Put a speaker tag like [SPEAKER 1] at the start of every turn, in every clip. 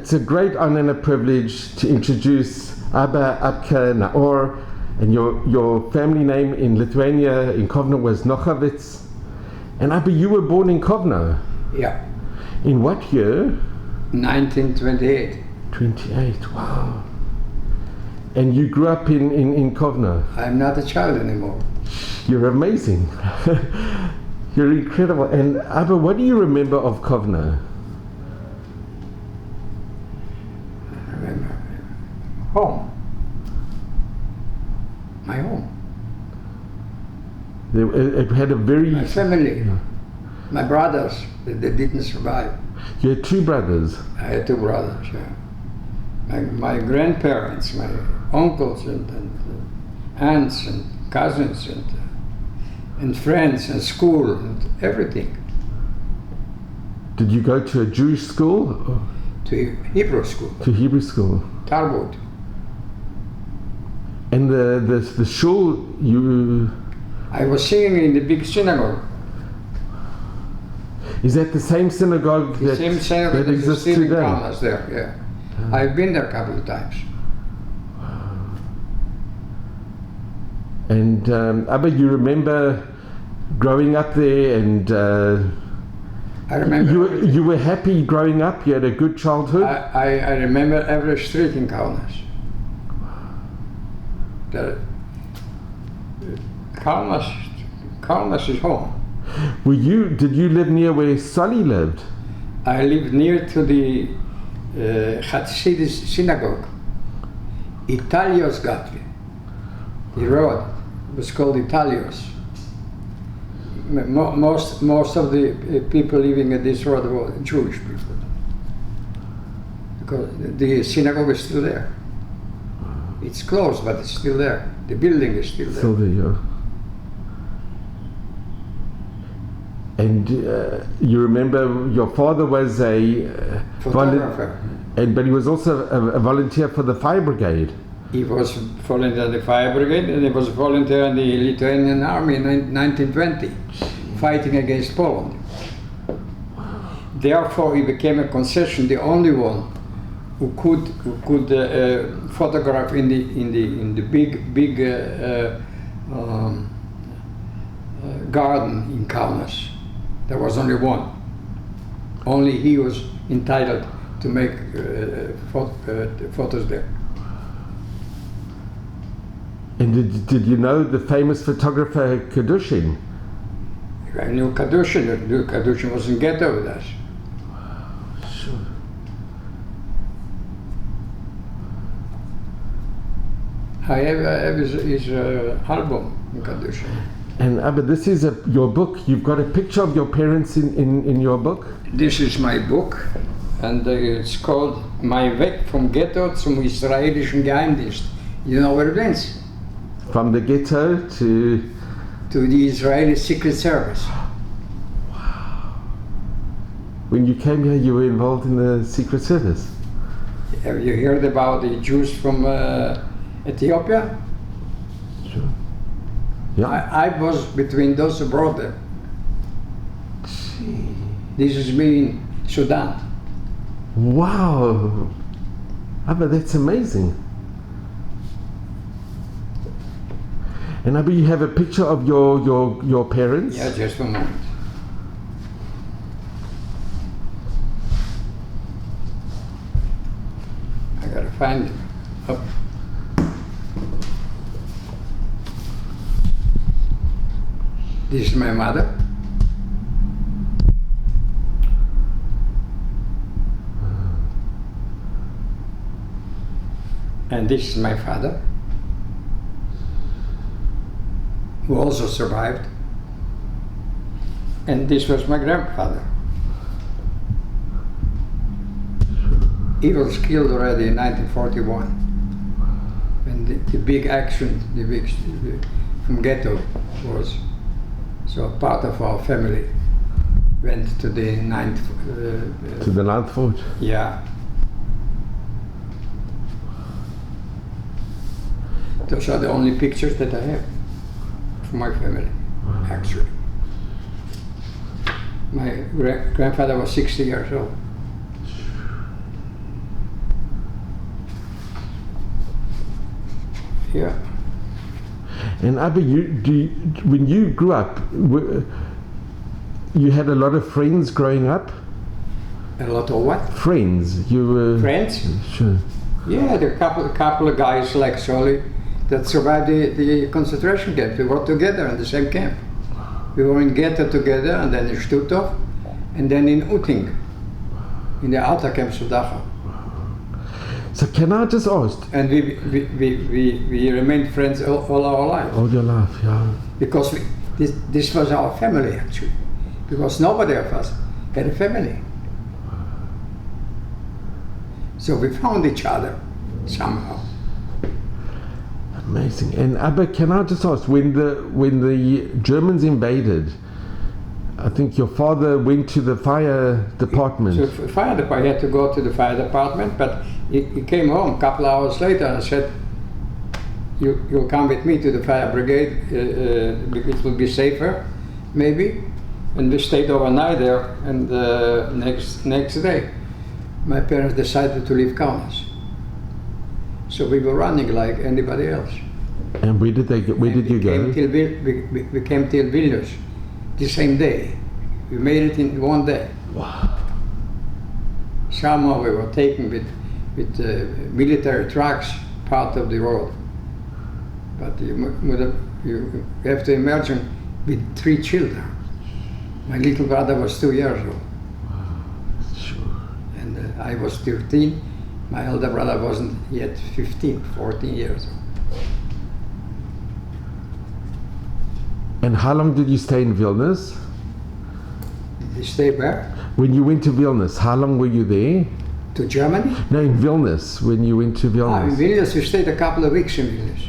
[SPEAKER 1] it's a great honor and a privilege to introduce Abba, Abke, Naor, and your family name in Lithuania, in Kovno, was Nochovitz. And Abba, you were born in Kovno.
[SPEAKER 2] Yeah.
[SPEAKER 1] In what year?
[SPEAKER 2] 1928.
[SPEAKER 1] 28, wow. And you grew up in Kovno.
[SPEAKER 2] I'm not a child anymore.
[SPEAKER 1] You're amazing. You're incredible. And Abba, what do you remember of Kovno?
[SPEAKER 2] I remember home. My home.
[SPEAKER 1] It had a very...
[SPEAKER 2] My family. Yeah. My brothers, they didn't survive.
[SPEAKER 1] You had two brothers?
[SPEAKER 2] I had two brothers, yeah. My grandparents, my uncles and aunts and cousins and friends and school and everything.
[SPEAKER 1] Did you go to a Jewish school?
[SPEAKER 2] To Hebrew school.
[SPEAKER 1] To Hebrew school.
[SPEAKER 2] Talmud.
[SPEAKER 1] And the shul you...
[SPEAKER 2] I was singing in the big synagogue.
[SPEAKER 1] Is that the same synagogue
[SPEAKER 2] that
[SPEAKER 1] exists today?
[SPEAKER 2] There, yeah. I've been there a couple of times.
[SPEAKER 1] And Abba, you remember growing up there, and
[SPEAKER 2] I remember
[SPEAKER 1] you were happy growing up. You had a good childhood.
[SPEAKER 2] I remember every street in Kaunas. Kaunas is home.
[SPEAKER 1] Did you live near where Soli lived?
[SPEAKER 2] I lived near to the Hasidus synagogue, Italios Gatvi. The road was called Italios. Most of the people living at this road were Jewish people, because the synagogue is still there. It's closed, but it's still there. The building is still there.
[SPEAKER 1] Still there, yeah. And you remember your father was a
[SPEAKER 2] photographer,
[SPEAKER 1] but he was also a volunteer for the fire brigade.
[SPEAKER 2] He was volunteer in the fire brigade, and he was volunteer in the Lithuanian army in 1920, fighting against Poland. Therefore, he became a concession, the only one who could photograph in the big garden in Kaunas. There was only one. Only he was entitled to make photos there.
[SPEAKER 1] And did you know the famous photographer Kadushin?
[SPEAKER 2] I knew Kadushin. Kadushin was in Ghetto with us.
[SPEAKER 1] Sure.
[SPEAKER 2] I have his album in Kadushin.
[SPEAKER 1] And Abba, this is your book. You've got a picture of your parents in your book?
[SPEAKER 2] This is my book, and it's called My Weg vom Ghetto zum israelischen Geheimdienst. You know where it ends?
[SPEAKER 1] From the ghetto to
[SPEAKER 2] the Israeli Secret Service.
[SPEAKER 1] Wow. When you came here, you were involved in the Secret Service?
[SPEAKER 2] Have you heard about the Jews from Ethiopia?
[SPEAKER 1] Sure. Yeah.
[SPEAKER 2] I was between those who brought them.
[SPEAKER 1] Gee.
[SPEAKER 2] This is me in Sudan.
[SPEAKER 1] Wow. Abba, that's amazing. And Abba, you have a picture of your parents?
[SPEAKER 2] Yeah, just a moment. I gotta find it. Oh. This is my mother. And this is my father, who also survived. And this was my grandfather. He was killed already in 1941. And the big action, from Ghetto was, so part of our family went to the ninth.
[SPEAKER 1] To the Ninth Fort?
[SPEAKER 2] Yeah. Those are the only pictures that I have of my family, actually. My grandfather was 60 years old. Yeah.
[SPEAKER 1] And Abba, when you grew up, you had a lot of friends growing up?
[SPEAKER 2] A lot of what?
[SPEAKER 1] Friends. You were...
[SPEAKER 2] Friends?
[SPEAKER 1] Sure.
[SPEAKER 2] Yeah, there were a couple of guys like Soli that survived the concentration camp. We were together in the same camp. We were in Ghetto together, and then in Stuttgart, and then in Utting, in the outer camps of Dachau.
[SPEAKER 1] So can I just ask?
[SPEAKER 2] And we remained friends all our life.
[SPEAKER 1] All your life, yeah.
[SPEAKER 2] Because this was our family, actually. Because nobody of us had a family. So we found each other somehow.
[SPEAKER 1] Amazing. And Abba, can I just ask, when the Germans invaded, I think your father went to the fire department.
[SPEAKER 2] So fire department, he had to go to the fire department, but he came home a couple hours later and said, you'll come with me to the fire brigade, it will be safer, maybe. And we stayed overnight there, and next day, my parents decided to leave Kaunas. So we were running like anybody else.
[SPEAKER 1] And where did you go?
[SPEAKER 2] We came till Vilnius the same day. We made it in one day.
[SPEAKER 1] Wow.
[SPEAKER 2] Somehow we were taken with military trucks part of the road. But you have to imagine with 3 children. My little brother was 2 years old.
[SPEAKER 1] Sure.
[SPEAKER 2] And I was 13. My elder brother wasn't yet 14 years old.
[SPEAKER 1] And how long did you stay in Vilnius?
[SPEAKER 2] Did you stay where?
[SPEAKER 1] When you went to Vilnius, how long were you there?
[SPEAKER 2] To Germany?
[SPEAKER 1] No, in Vilnius, when you went to Vilnius.
[SPEAKER 2] In Vilnius, we stayed a couple of weeks in Vilnius.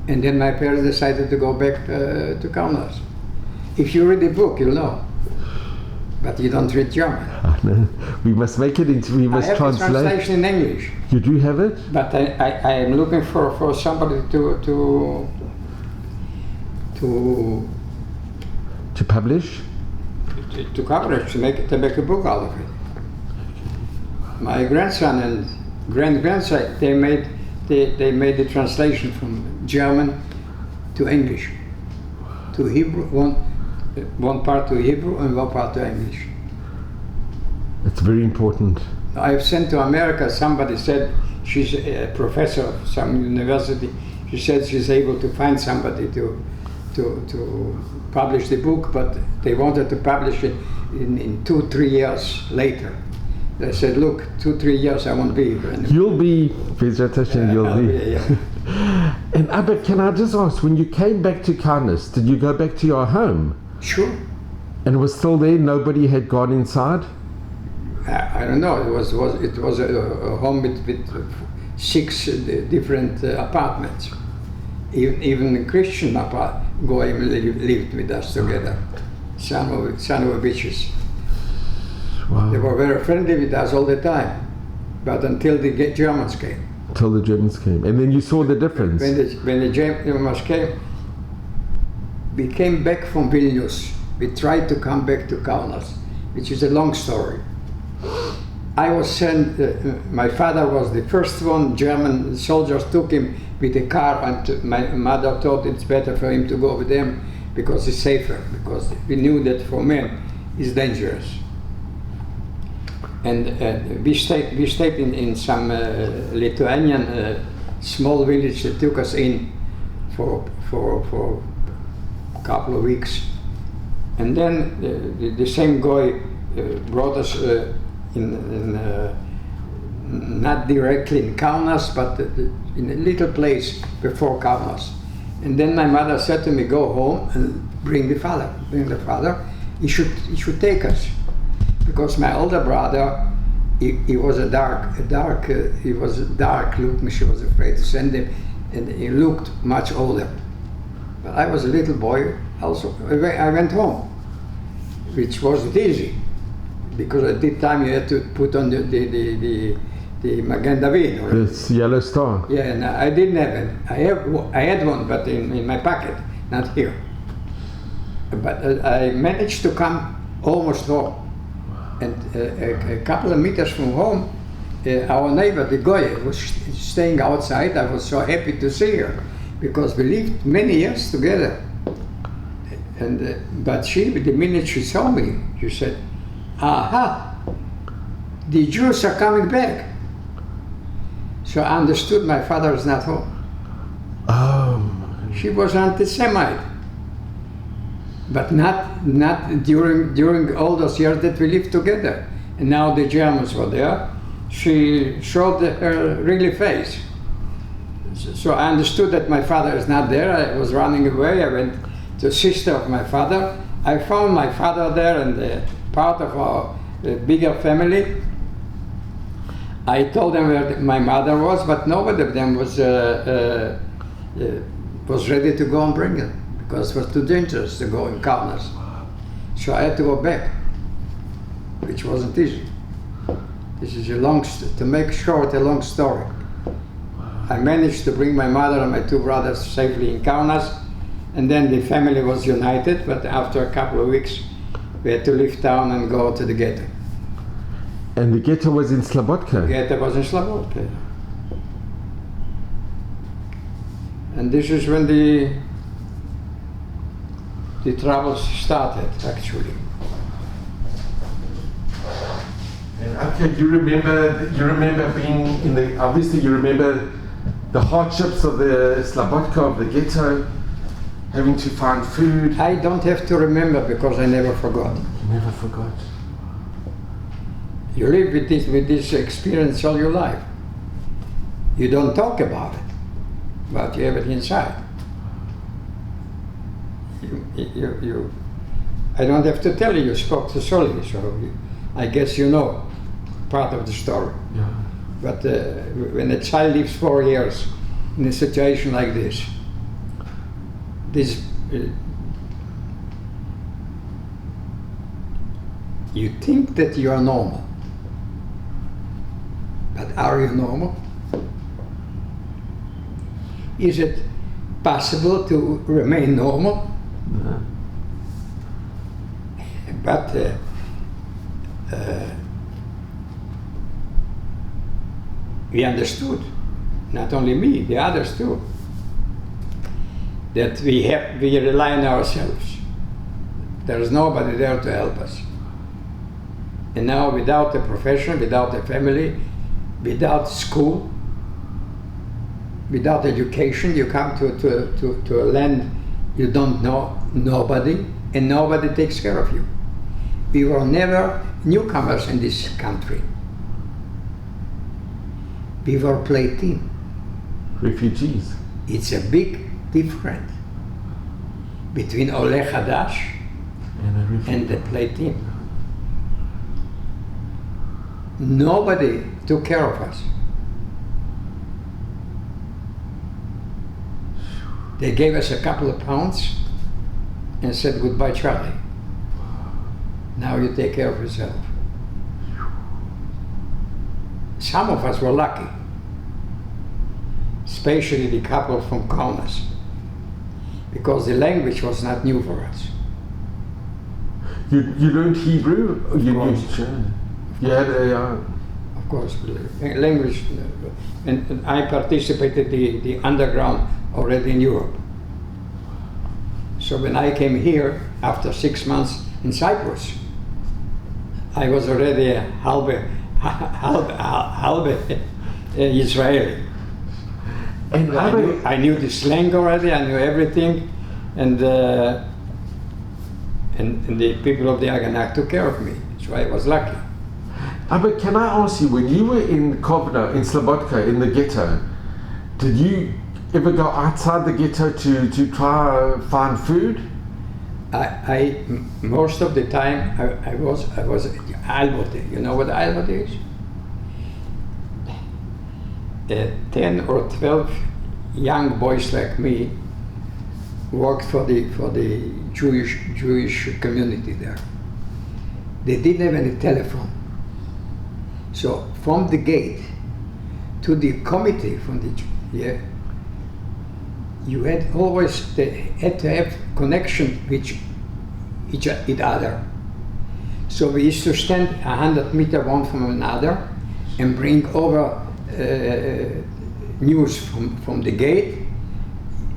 [SPEAKER 2] And then my parents decided to go back to Kaunas. If you read the book, you'll know. But you don't read German.
[SPEAKER 1] No. We must make it into, we must translate.
[SPEAKER 2] I have the translation in English.
[SPEAKER 1] You do have it?
[SPEAKER 2] But I am looking for somebody to
[SPEAKER 1] publish?
[SPEAKER 2] To cover it, to make a book out of it. My grandson and grandson, they made the translation from German to English, to Hebrew, one part to Hebrew and one part to English.
[SPEAKER 1] That's very important.
[SPEAKER 2] I've sent to America, somebody said, she's a professor of some university, she said she's able to find somebody to publish the book, but they wanted to publish it in 2-3 years later. They said, look, 2-3 years I won't be here anymore.
[SPEAKER 1] You'll be, you'll be.
[SPEAKER 2] Yeah.
[SPEAKER 1] And Abba, can I just ask, when you came back to Kaunas, did you go back to your home?
[SPEAKER 2] Sure.
[SPEAKER 1] And it was still there? Nobody had gone inside?
[SPEAKER 2] I don't know. It was a home with 6 different apartments. Even the Christian Goyim lived with us together. Some of bitches.
[SPEAKER 1] Wow.
[SPEAKER 2] They were very friendly with us all the time, but until the Germans came.
[SPEAKER 1] Until the Germans came, and then you saw the difference.
[SPEAKER 2] When the Germans came, we came back from Vilnius. We tried to come back to Kaunas, which is a long story. I was sent, my father was the first one, German soldiers took him with a car, and my mother thought it's better for him to go with them because it's safer, because we knew that for men it's dangerous. And we stayed in some Lithuanian small village that took us in for a couple of weeks. And then the same guy brought us not directly in Kaunas, but in a little place before Kaunas. And then my mother said to me, go home and bring the father. He should take us. Because my older brother, he was he was dark looking. She was afraid to send him, and he looked much older. But I was a little boy also. I went home, which wasn't easy, because at that time you had to put on the Magen David.
[SPEAKER 1] This yellow star.
[SPEAKER 2] Yeah, and I didn't have it. I had one, but in my pocket, not here. But I managed to come almost home. And a couple of meters from home, our neighbor, the Goye, was staying outside. I was so happy to see her because we lived many years together. And but she, the minute she saw me, she said, "Aha, the Jews are coming back." So I understood my father is not home. She was anti-Semite, but not during all those years that we lived together. And now the Germans were there. She showed her really face. So I understood that my father is not there. I was running away. I went to the sister of my father. I found my father there and part of our bigger family. I told them where my mother was, but nobody of them was ready to go and bring her because it was too dangerous to go in Kaunas. So I had to go back, which wasn't easy. This is to make short a long story. I managed to bring my mother and my two brothers safely in Kaunas, and then the family was united, but after a couple of weeks we had to leave town and go to the ghetto.
[SPEAKER 1] And the ghetto was in Slobodka?
[SPEAKER 2] Ghetto was in Slobodka. And this is when the troubles started, actually.
[SPEAKER 1] And okay, you remember being in the, obviously you remember the hardships of the Slobodka, of the ghetto, having to find food.
[SPEAKER 2] I don't have to remember because I never forgot.
[SPEAKER 1] You never forgot.
[SPEAKER 2] You live with this experience all your life. You don't talk about it, but you have it inside. I don't have to tell you, you spoke to Sully, so I guess you know part of the story.
[SPEAKER 1] Yeah.
[SPEAKER 2] But when a child lives 4 years in a situation like this, you think that you are normal. But are you normal? Is it possible to remain normal?
[SPEAKER 1] No.
[SPEAKER 2] But we understood, not only me, the others too, that we rely on ourselves. There is nobody there to help us. And now without a profession, without a family, without school, without education, you come to a land you don't know nobody, and nobody takes care of you. We were never newcomers in this country. We were play-team.
[SPEAKER 1] Refugees.
[SPEAKER 2] It's a big difference between Oleh Hadash and the play-team. Nobody took care of us. They gave us a couple of pounds and said, "Goodbye, Charlie. Now you take care of yourself." Some of us were lucky, especially the couple from Kaunas, because the language was not new for us.
[SPEAKER 1] You learned Hebrew?
[SPEAKER 2] Of course.
[SPEAKER 1] You had a...
[SPEAKER 2] Of course, language, and I participated the underground already in Europe. So when I came here after 6 months in Cyprus, I was already a halbe Israeli.
[SPEAKER 1] And
[SPEAKER 2] I knew the slang already. I knew everything, and the people of the Haganah took care of me. So I was lucky.
[SPEAKER 1] But can I ask you, when you were in Kovno, in Slobodka, in the ghetto, did you ever go outside the ghetto to try find food?
[SPEAKER 2] I most of the time I was Albote. You know what Albote is? 10 or 12 young boys like me worked for the Jewish community there. They didn't have any telephone. So from the gate to the committee you had to have connection with each other. So we used to stand 100 meters one from another and bring over news from the gate.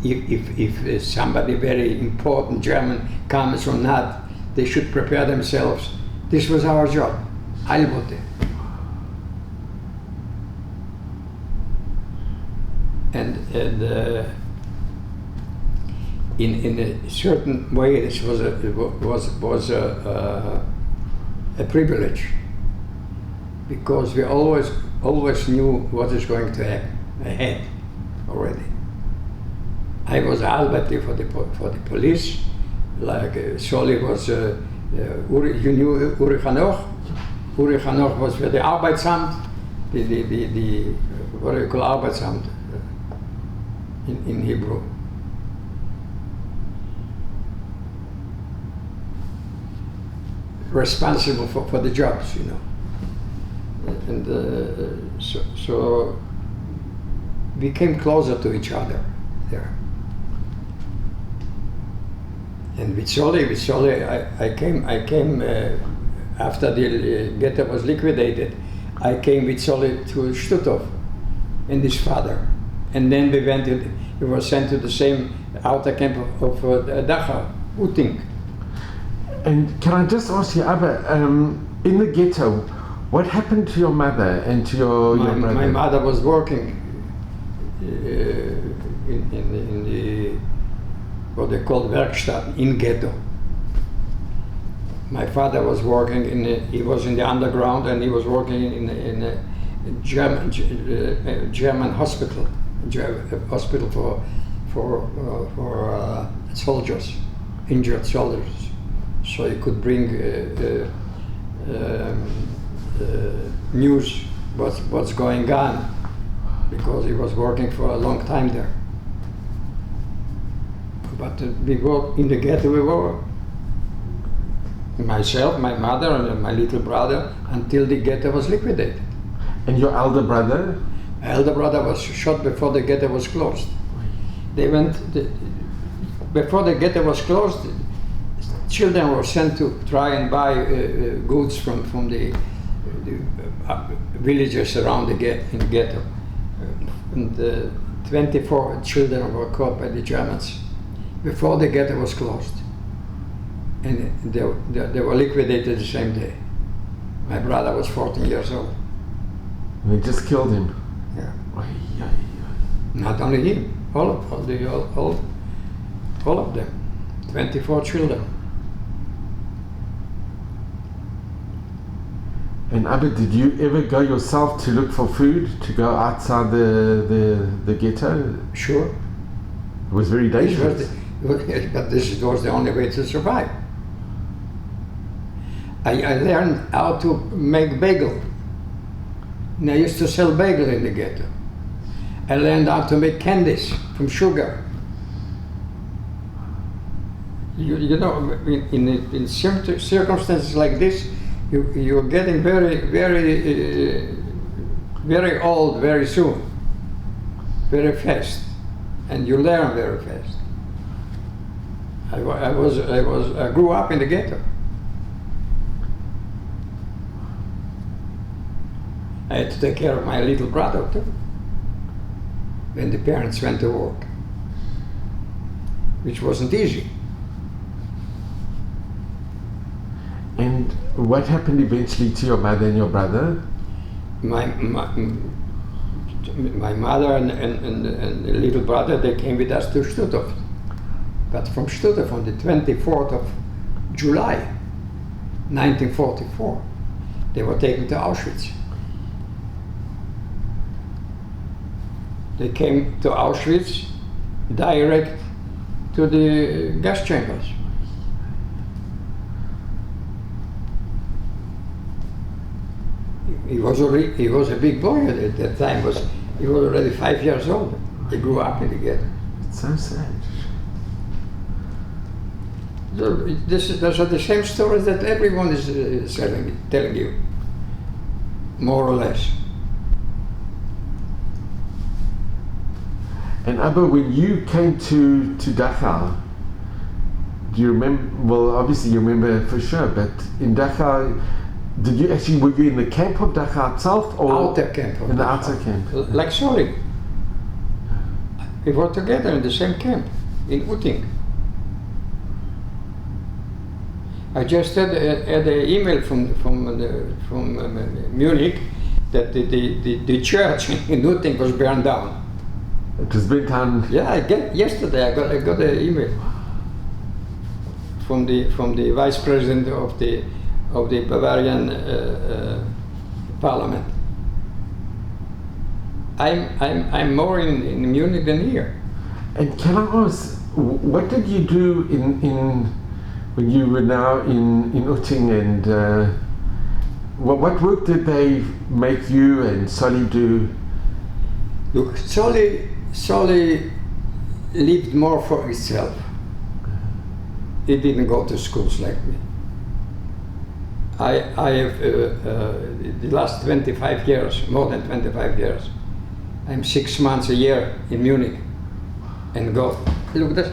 [SPEAKER 2] If somebody very important German comes or not, they should prepare themselves. This was our job. Eilbote. And in a certain way, this was a privilege, because we always knew what is going to happen ahead already. I was Albati for the police, like Soli was. You knew Uri Hanoch? Uri Hanoch was for the Arbeitsamt, the what do you call Arbeitsamt in Hebrew? Responsible for the jobs, you know. And so we came closer to each other there. And with Soli, I came after the ghetto was liquidated. I came with Soli to Stutthof and his father, and then we were sent to the same outer camp of Dachau, Uting.
[SPEAKER 1] And can I just ask you, Abba, in the ghetto, what happened to your mother and to your brother?
[SPEAKER 2] My mother was working in the what they called Werkstatt in Ghetto. My father was working he was in the underground, and he was working in a German hospital, hospital for soldiers, injured soldiers. So he could bring news what's going on, because he was working for a long time there. But we were in the ghetto. We were myself, my mother, and my little brother until the ghetto was liquidated.
[SPEAKER 1] And your elder brother?
[SPEAKER 2] My elder brother was shot before the ghetto was closed. They went before the ghetto was closed. Children were sent to try and buy goods from the villages around the ghetto. And 24 children were caught by the Germans before the ghetto was closed. And they were liquidated the same day. My brother was 14 years old.
[SPEAKER 1] And they just killed him?
[SPEAKER 2] Yeah.
[SPEAKER 1] Ay.
[SPEAKER 2] Not only him, all of them. 24 children.
[SPEAKER 1] And Abba, did you ever go yourself to look for food, to go outside the ghetto?
[SPEAKER 2] Sure.
[SPEAKER 1] It was very dangerous.
[SPEAKER 2] But this was the only way to survive. I learned how to make bagel. And I used to sell bagel in the ghetto. I learned how to make candies from sugar. You know, in circumstances like this, you're getting very old very soon, very fast, and you learn very fast. I grew up in the ghetto. I had to take care of my little brother too, when the parents went to work, which wasn't easy.
[SPEAKER 1] And what happened eventually to your mother and your brother?
[SPEAKER 2] My mother and the little brother, they came with us to Stutthof. But from Stutthof on the 24th of July, 1944, they were taken to Auschwitz. They came to Auschwitz direct to the gas chambers. He was a big boy at that time. He was already 5 years old. He grew up in the ghetto.
[SPEAKER 1] It's so sad.
[SPEAKER 2] So those are the same stories that everyone is telling you, more or less.
[SPEAKER 1] And Abba, when you came to Dachau, do you remember? Well, obviously you remember for sure. But in Dachau, Did you actually, were you in the camp of Dachau itself or
[SPEAKER 2] Outer camp.
[SPEAKER 1] in the outer camp?
[SPEAKER 2] Like Solly. We were together in the same camp in Utting. I just had an email from Munich that the church in Utting was burned down.
[SPEAKER 1] It was been done.
[SPEAKER 2] Yeah, yesterday I got an email from the vice president of the Bavarian parliament. I'm more in Munich than here.
[SPEAKER 1] And can I ask, what did you do in when you were now in Utting, and what work did they make you and Solly do?
[SPEAKER 2] Look, Solly lived more for himself. He didn't go to schools like me. I have the last 25 years, more than 25 years, I'm 6 months a year in Munich and go. Look this.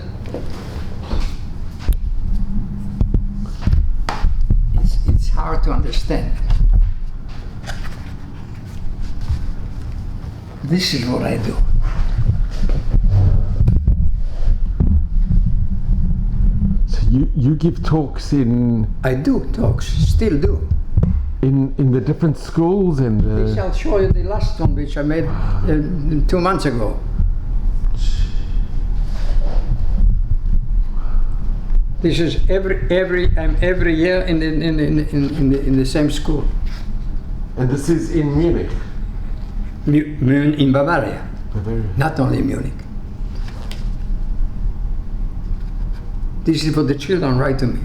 [SPEAKER 2] It's hard to understand. This is what I do.
[SPEAKER 1] So you give talks in
[SPEAKER 2] I do talks, still do.
[SPEAKER 1] in the different schools and
[SPEAKER 2] This I'll show you the last one which I made 2 months ago. This is every year in the same school.
[SPEAKER 1] and this is in Munich.
[SPEAKER 2] In Bavaria,
[SPEAKER 1] Bavaria.
[SPEAKER 2] not only Munich. This is what the children write to me.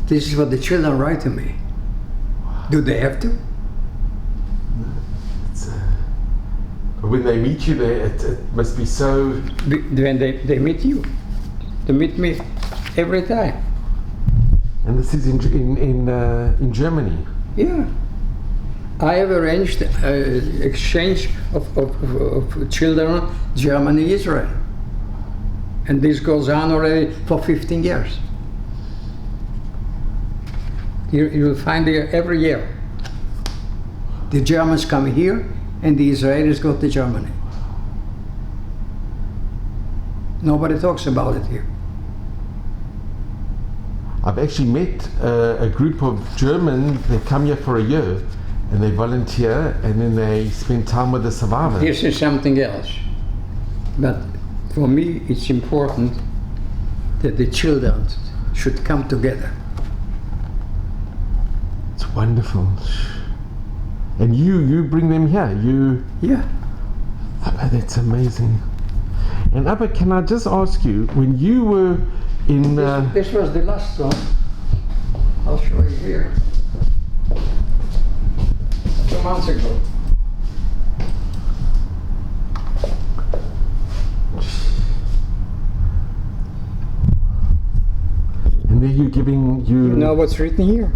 [SPEAKER 2] This is what the children write to me. Do they have to?
[SPEAKER 1] It's, when they meet you, it must be so.
[SPEAKER 2] When they meet you, they meet me every time.
[SPEAKER 1] And this is in Germany.
[SPEAKER 2] Yeah. I have arranged exchange of children, Germany, Israel. And this goes on already for 15 years. You'll find it every year. The Germans come here and the Israelis go to Germany. Nobody talks about it here.
[SPEAKER 1] I've actually met a group of Germans. They come here for a year and they volunteer and then they spend time with the survivors.
[SPEAKER 2] This is something else. But for me, it's important that the children should come together.
[SPEAKER 1] It's wonderful. And you bring them here.
[SPEAKER 2] Yeah.
[SPEAKER 1] Abba, that's amazing. And Abba, can I just ask you, when you were in
[SPEAKER 2] This was the last one. I'll show you here. 2 months ago.
[SPEAKER 1] and there you're giving
[SPEAKER 2] You know what's written here?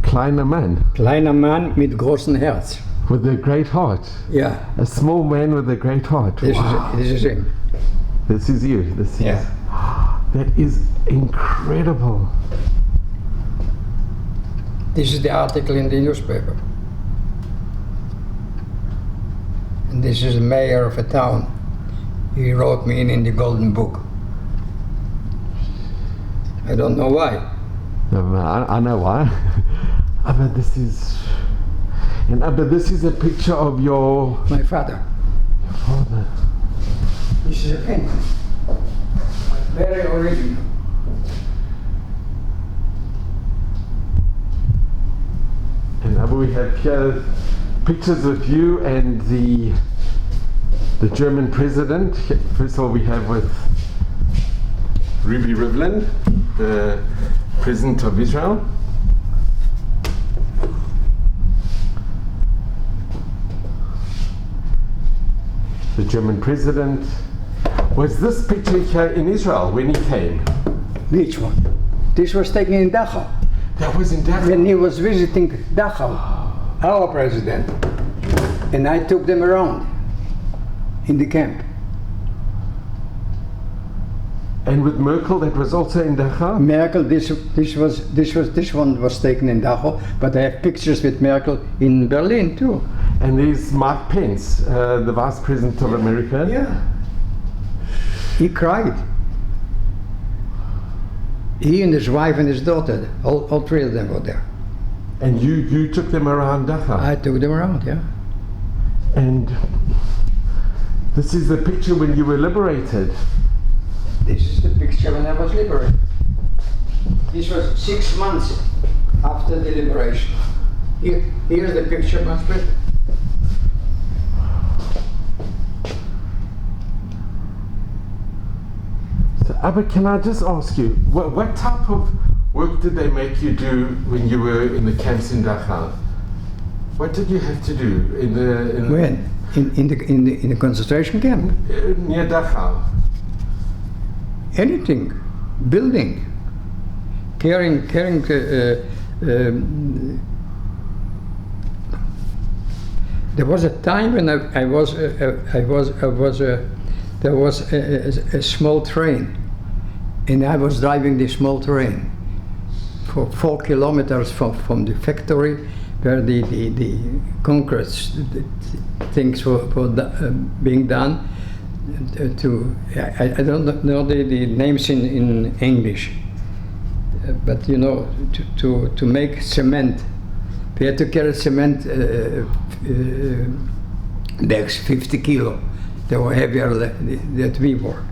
[SPEAKER 1] Kleiner Mann
[SPEAKER 2] Kleiner Mann mit großem Herz.
[SPEAKER 1] with a great heart.
[SPEAKER 2] Yeah.
[SPEAKER 1] A small man with a great heart. Wow.
[SPEAKER 2] This is him.
[SPEAKER 1] This is you. This is.
[SPEAKER 2] Yeah.
[SPEAKER 1] That is incredible.
[SPEAKER 2] This is the article in the newspaper. And this is the mayor of a town. He wrote me in the Golden Book. I don't know why.
[SPEAKER 1] I know why. Abba, this is. And Abba, this is a picture of your
[SPEAKER 2] My father.
[SPEAKER 1] father.
[SPEAKER 2] This is a painting. Very original.
[SPEAKER 1] And Abba, we have here pictures of you and the German president. First of all, we have with Ruby Rivlin, the president of Israel. The German president. Was this picture here in Israel when he came?
[SPEAKER 2] Which one? This was taken in Dachau.
[SPEAKER 1] That was in Dachau.
[SPEAKER 2] When he was visiting Dachau, our president. And I took them around in the camp.
[SPEAKER 1] And with Merkel, that was also in Dachau?
[SPEAKER 2] Merkel, this one was taken in Dachau, but I have pictures with Merkel in Berlin too.
[SPEAKER 1] And there's Mike Pence, the Vice President of America.
[SPEAKER 2] Yeah. He cried. He and his wife and his daughter, all three of them were there.
[SPEAKER 1] And you took them around Dachau?
[SPEAKER 2] I took them around, yeah.
[SPEAKER 1] And this is the picture when you were liberated.
[SPEAKER 2] This is the picture when I was liberated. This was 6 months after the liberation. Here's the picture much better.
[SPEAKER 1] So, Abbe, can I just ask you, what type of work did they make you do when you were in the camps in Dachau? What did you have to do in the
[SPEAKER 2] When? In the concentration camp?
[SPEAKER 1] Near Dachau?
[SPEAKER 2] Anything, building, carrying. There was a time when there was a small train, and I was driving the small train for 4 kilometers from the factory where the concrete things were being done. I don't know the names in English, but you know, to make cement, we had to carry cement bags 50 kilo. They were heavier than we were.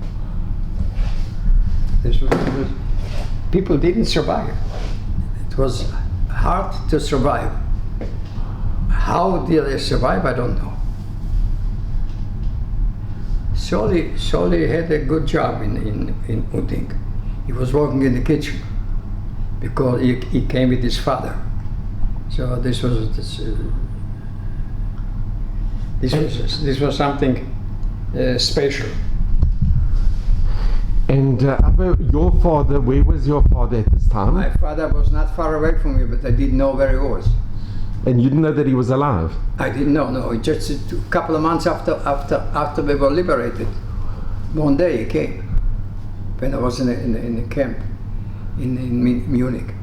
[SPEAKER 2] People didn't survive. It was hard to survive. How did they survive? I don't know. Solly had a good job in Uding. He was working in the kitchen because he came with his father. So this was something special.
[SPEAKER 1] And Abbe, your father, where was your father at this time?
[SPEAKER 2] My father was not far away from me, but I didn't know where he was.
[SPEAKER 1] And you didn't know that he was alive?
[SPEAKER 2] I didn't know, no. Just a couple of months after we were liberated. One day he came, when I was in the camp in Munich.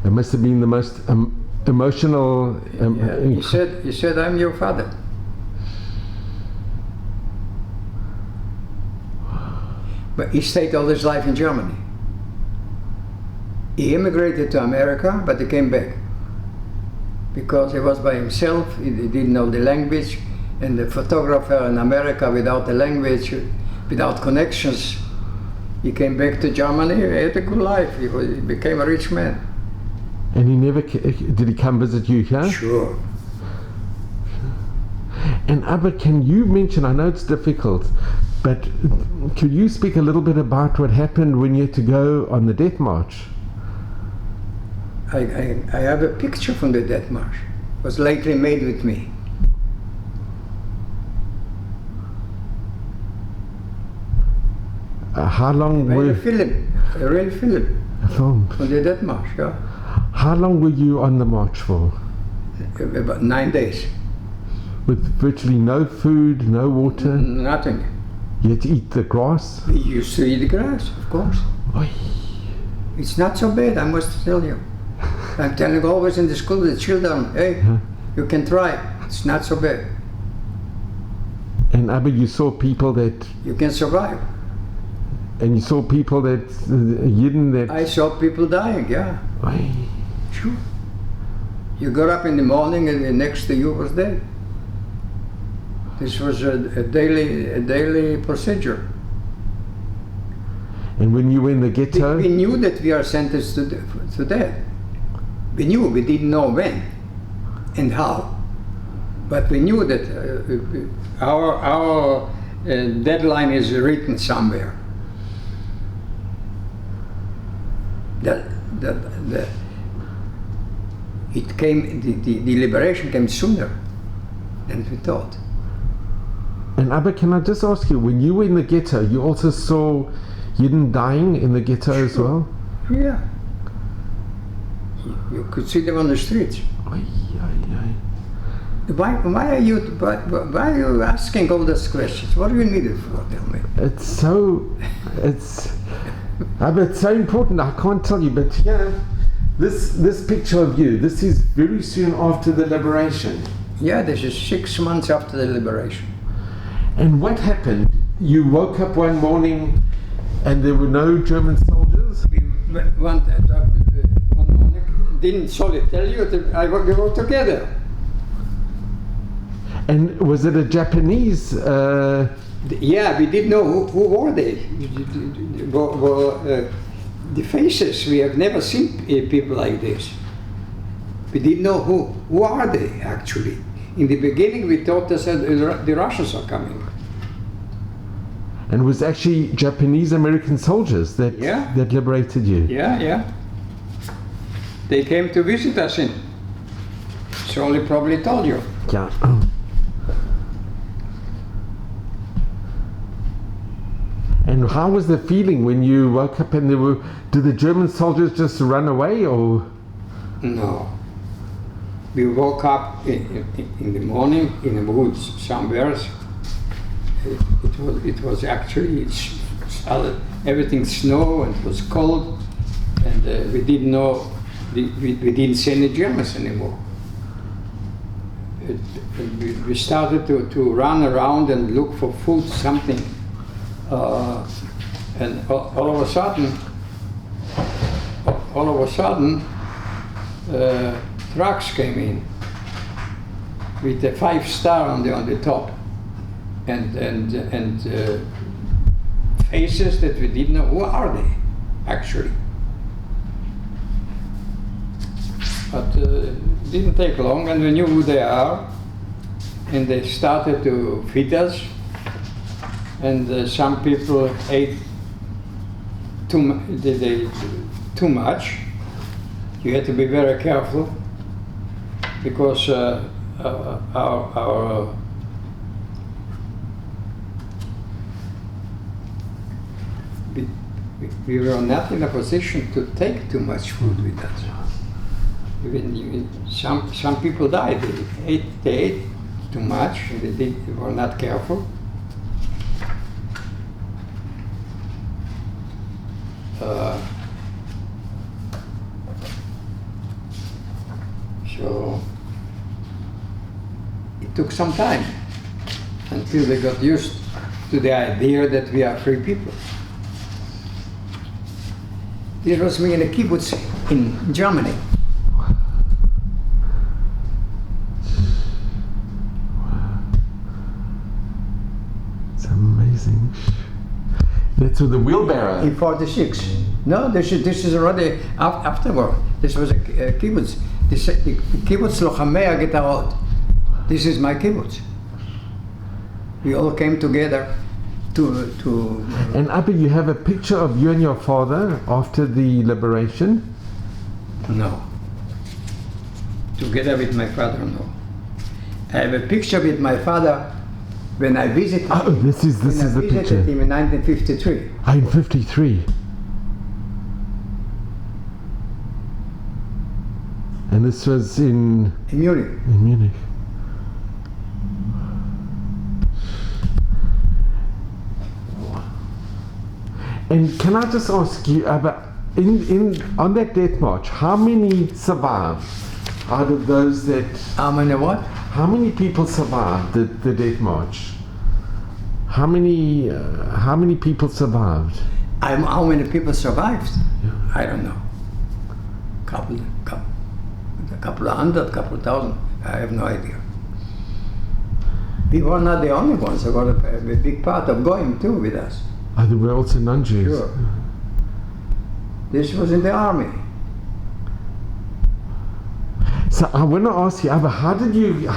[SPEAKER 1] It must have been the most emotional...
[SPEAKER 2] Yeah. He said, I'm your father. But he stayed all his life in Germany. He immigrated to America, but he came back. Because he was by himself, he didn't know the language, and the photographer in America without the language, without connections, he came back to Germany, he had a good life, he became a rich man.
[SPEAKER 1] And he never, did he come visit you here?
[SPEAKER 2] Sure.
[SPEAKER 1] And Abbe, can you mention, I know it's difficult, but could you speak a little bit about what happened when you had to go on the death march?
[SPEAKER 2] I have a picture from the death march. It was lately made with me.
[SPEAKER 1] How long were...
[SPEAKER 2] A real film.
[SPEAKER 1] A film?
[SPEAKER 2] From the death march, yeah.
[SPEAKER 1] How long were you on the march for?
[SPEAKER 2] About 9 days.
[SPEAKER 1] With virtually no food, no water?
[SPEAKER 2] Nothing.
[SPEAKER 1] You had to eat the grass?
[SPEAKER 2] We used to eat the grass, of course.
[SPEAKER 1] Oy.
[SPEAKER 2] It's not so bad, I must tell you. I'm telling always in the school, the children, hey, you can try. It's not so bad.
[SPEAKER 1] And Abbe, you saw people that...
[SPEAKER 2] You can survive.
[SPEAKER 1] And you saw people that... Yidden that...
[SPEAKER 2] I saw people dying, yeah.
[SPEAKER 1] Oy.
[SPEAKER 2] Sure. You got up in the morning and the next to you was dead. This was a daily procedure.
[SPEAKER 1] And when you were in the ghetto...
[SPEAKER 2] We knew that we are sentenced to death. We knew, we didn't know when and how. But we knew that our deadline is written somewhere. The liberation came sooner than we thought.
[SPEAKER 1] And Abbe, can I just ask you, when you were in the ghetto, you also saw Yidden dying in the ghetto as well?
[SPEAKER 2] Yeah. You could see them on the streets.
[SPEAKER 1] Oy, oy, oy.
[SPEAKER 2] Why are you asking all those questions? What do you need it for? Tell me.
[SPEAKER 1] It's so important. I can't tell you, but here, this picture of you. This is very soon after the liberation.
[SPEAKER 2] Yeah, this is 6 months after the liberation.
[SPEAKER 1] And what happened? You woke up one morning, and there were no German soldiers.
[SPEAKER 2] We one morning, didn't Solly tell you that we were together?
[SPEAKER 1] And was it a Japanese?
[SPEAKER 2] Yeah, we didn't know who were they. The faces, we have never seen people like this. We didn't know who are they actually. In the beginning we thought that the Russians are coming.
[SPEAKER 1] And it was actually Japanese American soldiers that liberated you.
[SPEAKER 2] Yeah. They came to visit us in. Solly probably told you.
[SPEAKER 1] Yeah. And how was the feeling when you woke up and did the German soldiers just run away or?
[SPEAKER 2] No. We woke up in the morning in the woods somewhere. It was actually everything snow and it was cold, and we didn't know we didn't see any Germans anymore. We started to run around and look for food, something. And all of a sudden, trucks came in with a 5-star on the top, and faces that we didn't know who are they actually. But it didn't take long, and we knew who they are, and they started to feed us. And some people ate too much. You had to be very careful because we were not in a position to take too much food with us. Even some people died. They ate too much. They were not careful. So it took some time until they got used to the idea that we are free people. This was me in a kibbutz in Germany.
[SPEAKER 1] It's amazing. That's with the wheelbarrow.
[SPEAKER 2] In 46. No, this is already afterward. This was a kibbutz. The kibbutz Lochamei Ghetto. This is my kibbutz. We all came together to.
[SPEAKER 1] And Abbe, you have a picture of you and your father after the liberation?
[SPEAKER 2] No. Together with my father, no. I have a picture with my father when I visited.
[SPEAKER 1] Oh, this is the picture.
[SPEAKER 2] I visited him in 1953.
[SPEAKER 1] Oh, in 53. And this was in
[SPEAKER 2] Munich.
[SPEAKER 1] In Munich. And can I just ask you, Abba, on that death march, how many survived out of those that?
[SPEAKER 2] How many what?
[SPEAKER 1] How many people survived the death march? How many people survived?
[SPEAKER 2] How many people survived?
[SPEAKER 1] Yeah.
[SPEAKER 2] I don't know. Couple of hundred, couple thousand. I have no idea. We were not the only ones. There were a big part of Goyim too with us.
[SPEAKER 1] Oh, there were also non-Jews.
[SPEAKER 2] Sure. This was in the army.
[SPEAKER 1] So I want to ask you, Abba, how did you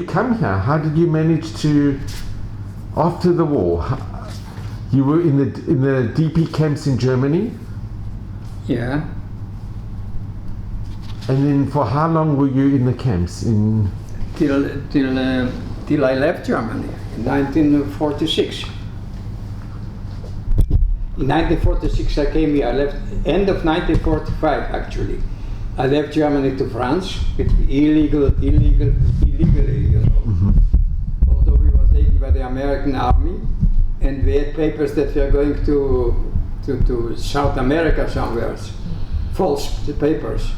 [SPEAKER 1] come here? How did you manage to, after the war, you were in the DP camps in Germany?
[SPEAKER 2] Yeah.
[SPEAKER 1] And then for how long were you in the camps?
[SPEAKER 2] Till I left Germany in 1946. In 1946 I came here. I left end of 1945 actually. I left Germany to France illegally, you know. Although we were taken by the American army, and we had papers that we are going to South America somewhere, false papers.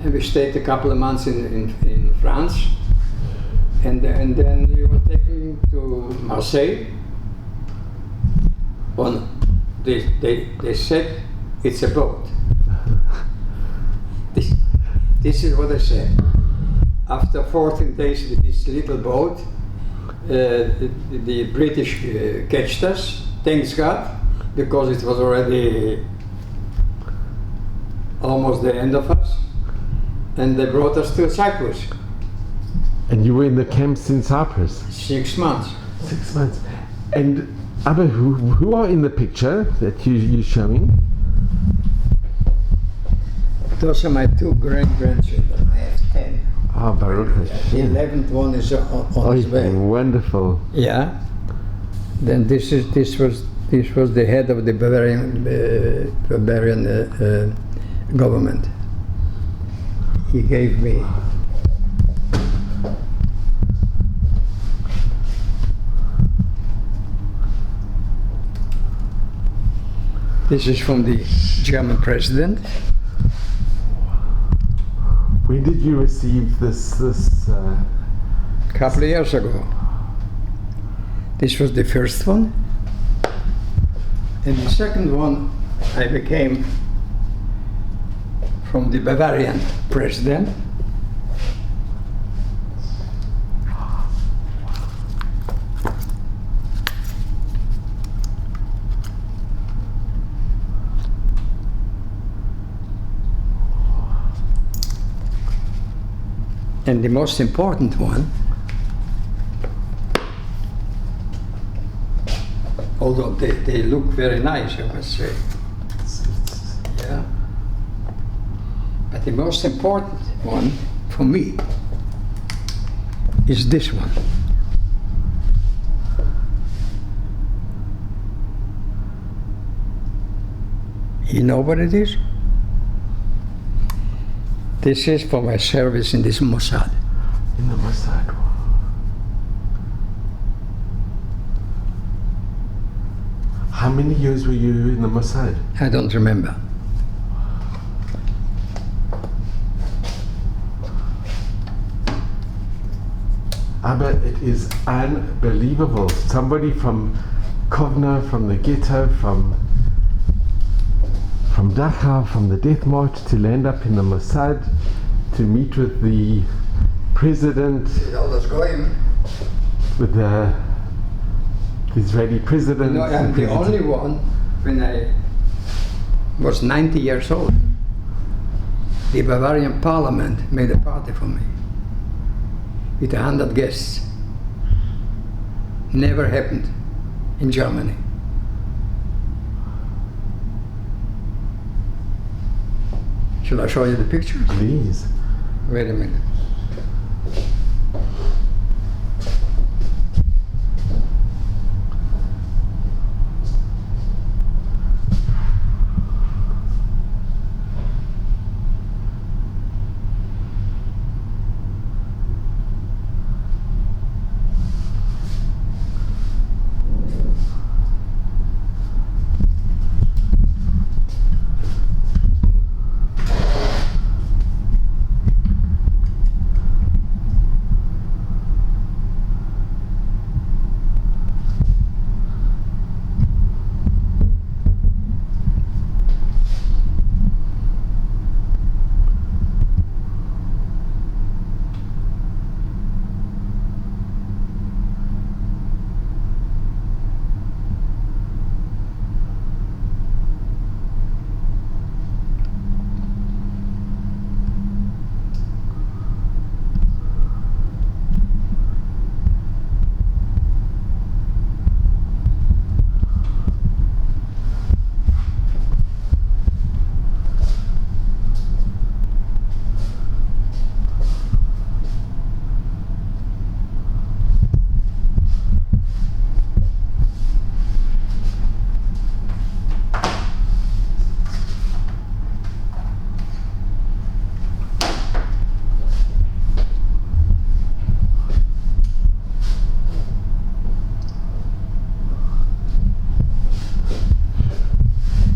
[SPEAKER 2] And we stayed a couple of months in France, and then we were taken to Marseille. They said it's a boat. This is what I said. After 14 days with this little boat, the British catched us, thanks God, because it was already almost the end of us, and they brought us to Cyprus.
[SPEAKER 1] And you were in the camps in Cyprus?
[SPEAKER 2] 6 months.
[SPEAKER 1] 6 months. And Abba, who are in the picture that you're showing?
[SPEAKER 2] Those are my 2 grandchildren. I have 10.
[SPEAKER 1] Ah, Baruch
[SPEAKER 2] The
[SPEAKER 1] Hashem.
[SPEAKER 2] 11th one is on his way.
[SPEAKER 1] Wonderful.
[SPEAKER 2] Yeah. Then this was the head of the Bavarian government. He gave me this is from the German president.
[SPEAKER 1] When did you receive this?
[SPEAKER 2] A couple of years ago. This was the first one. And the second one I became from the Bavarian president. And the most important one, although they look very nice, I must say. Yeah. But the most important one for me is this one. You know what it is? This is for my service in this Mossad.
[SPEAKER 1] In the Mossad. How many years were you in the Mossad?
[SPEAKER 2] I don't remember.
[SPEAKER 1] Abba, it is unbelievable. Somebody from Kovno, from the Ghetto, from Dachau, from the death march, to land up in the Mossad, to meet with the president, with the Israeli president.
[SPEAKER 2] No, I'm the only one. When I was 90 years old, the Bavarian parliament made a party for me with 100 guests. Never happened in Germany. Shall I show you the pictures?
[SPEAKER 1] Please.
[SPEAKER 2] Wait a minute.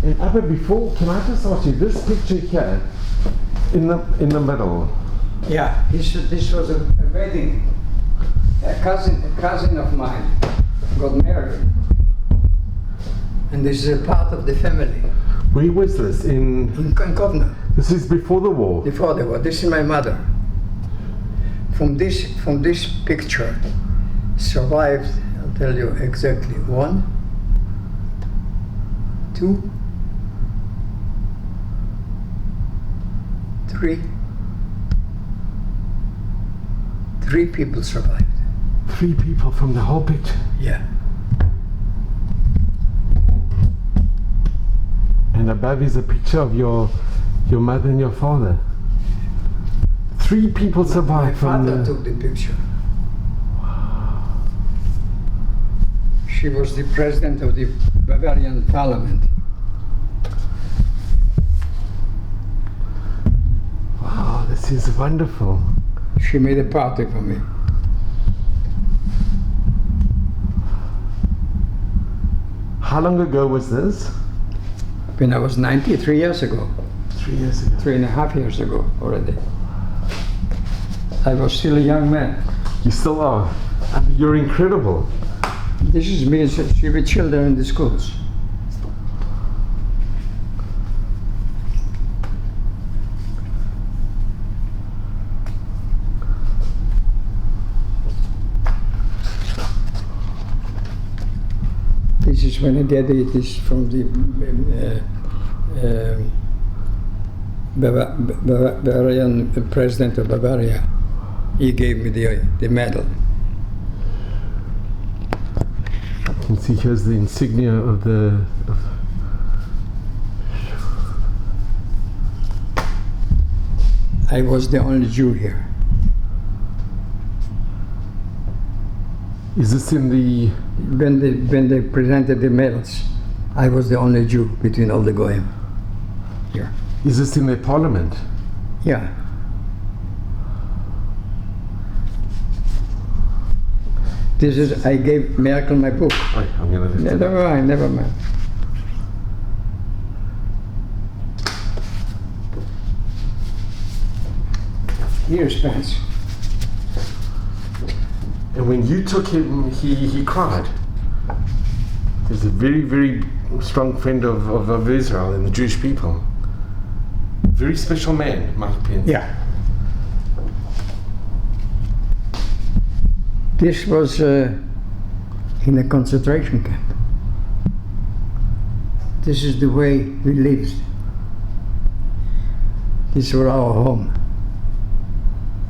[SPEAKER 1] And Abba, before, can I just ask you, this picture here, in the middle,
[SPEAKER 2] Yeah, this was a wedding. A cousin of mine got married. And this is a part of the family.
[SPEAKER 1] where was this?
[SPEAKER 2] In Kovno,
[SPEAKER 1] This is before the war.
[SPEAKER 2] before the war. This is my mother. From this picture survived, I'll tell you exactly, 1, 2, 3. 3 people survived.
[SPEAKER 1] 3 people from the whole picture.
[SPEAKER 2] Yeah.
[SPEAKER 1] And above is a picture of your mother and your father. 3 people
[SPEAKER 2] My
[SPEAKER 1] survived from
[SPEAKER 2] father
[SPEAKER 1] the...
[SPEAKER 2] took the picture. She was the president of the Bavarian parliament.
[SPEAKER 1] Wow, this is wonderful.
[SPEAKER 2] She made a party for me.
[SPEAKER 1] How long ago was this?
[SPEAKER 2] When I was 93 years ago,
[SPEAKER 1] 3 years ago.
[SPEAKER 2] 3.5 years ago already. I was still a young man.
[SPEAKER 1] You still are. You're incredible.
[SPEAKER 2] This is me with children in the schools. This is when I did it is from the Bavarian president of Bavaria. He gave me the medal.
[SPEAKER 1] You can see here's the insignia of the...
[SPEAKER 2] I was the only Jew here.
[SPEAKER 1] Is this in the...
[SPEAKER 2] When they presented the medals, I was the only Jew between all the goyim here.
[SPEAKER 1] Is this in their parliament?
[SPEAKER 2] Yeah. This is, I gave Merkel my book.
[SPEAKER 1] Oh, I'm gonna lift it up.
[SPEAKER 2] Never mind, never mind. Here's Pence.
[SPEAKER 1] And when you took him, he cried. He's a very, very strong friend of Israel and the Jewish people. Very special man, Mike Pence.
[SPEAKER 2] Yeah. This was in a concentration camp. This is the way we lived. This was our home.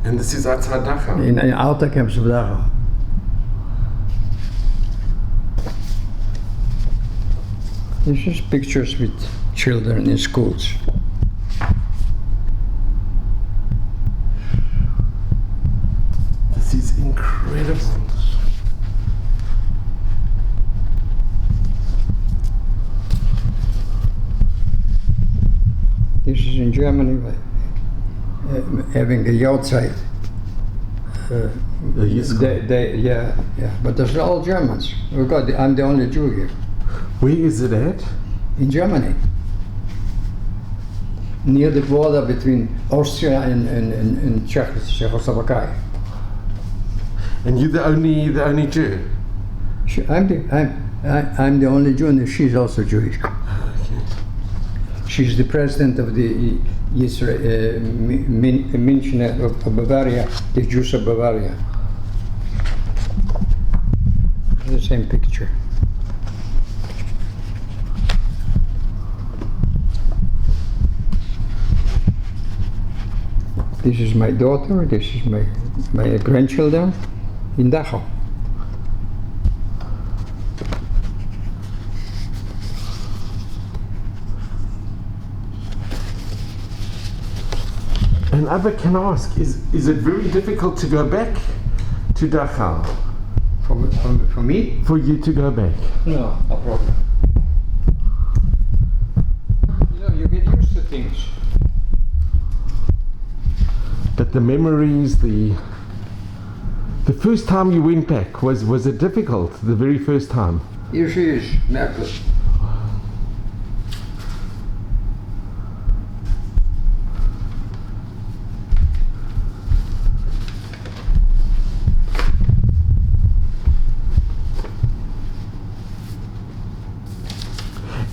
[SPEAKER 1] And this is outside Dachau.
[SPEAKER 2] In outer camps of Dachau. This is pictures with children in schools.
[SPEAKER 1] This is incredible.
[SPEAKER 2] This is in Germany, having a yahrzeit. Yeah, but those are all Germans. I'm the only Jew here.
[SPEAKER 1] Where is it at?
[SPEAKER 2] In Germany, near the border between Austria and Czechoslovakia.
[SPEAKER 1] And you're the only Jew?
[SPEAKER 2] I'm the only Jew, and she's also Jewish.
[SPEAKER 1] Okay.
[SPEAKER 2] She's the president of the München of Bavaria, the Jews of Bavaria. The same picture. This is my daughter, this is my grandchildren in Dachau.
[SPEAKER 1] And Abba, can I ask, is it very difficult to go back to Dachau?
[SPEAKER 2] For me?
[SPEAKER 1] For you to go back?
[SPEAKER 2] No, no problem. You get used to things.
[SPEAKER 1] But the memories, the first time you went back, was it difficult, the very first time?
[SPEAKER 2] Here she is, Merkel.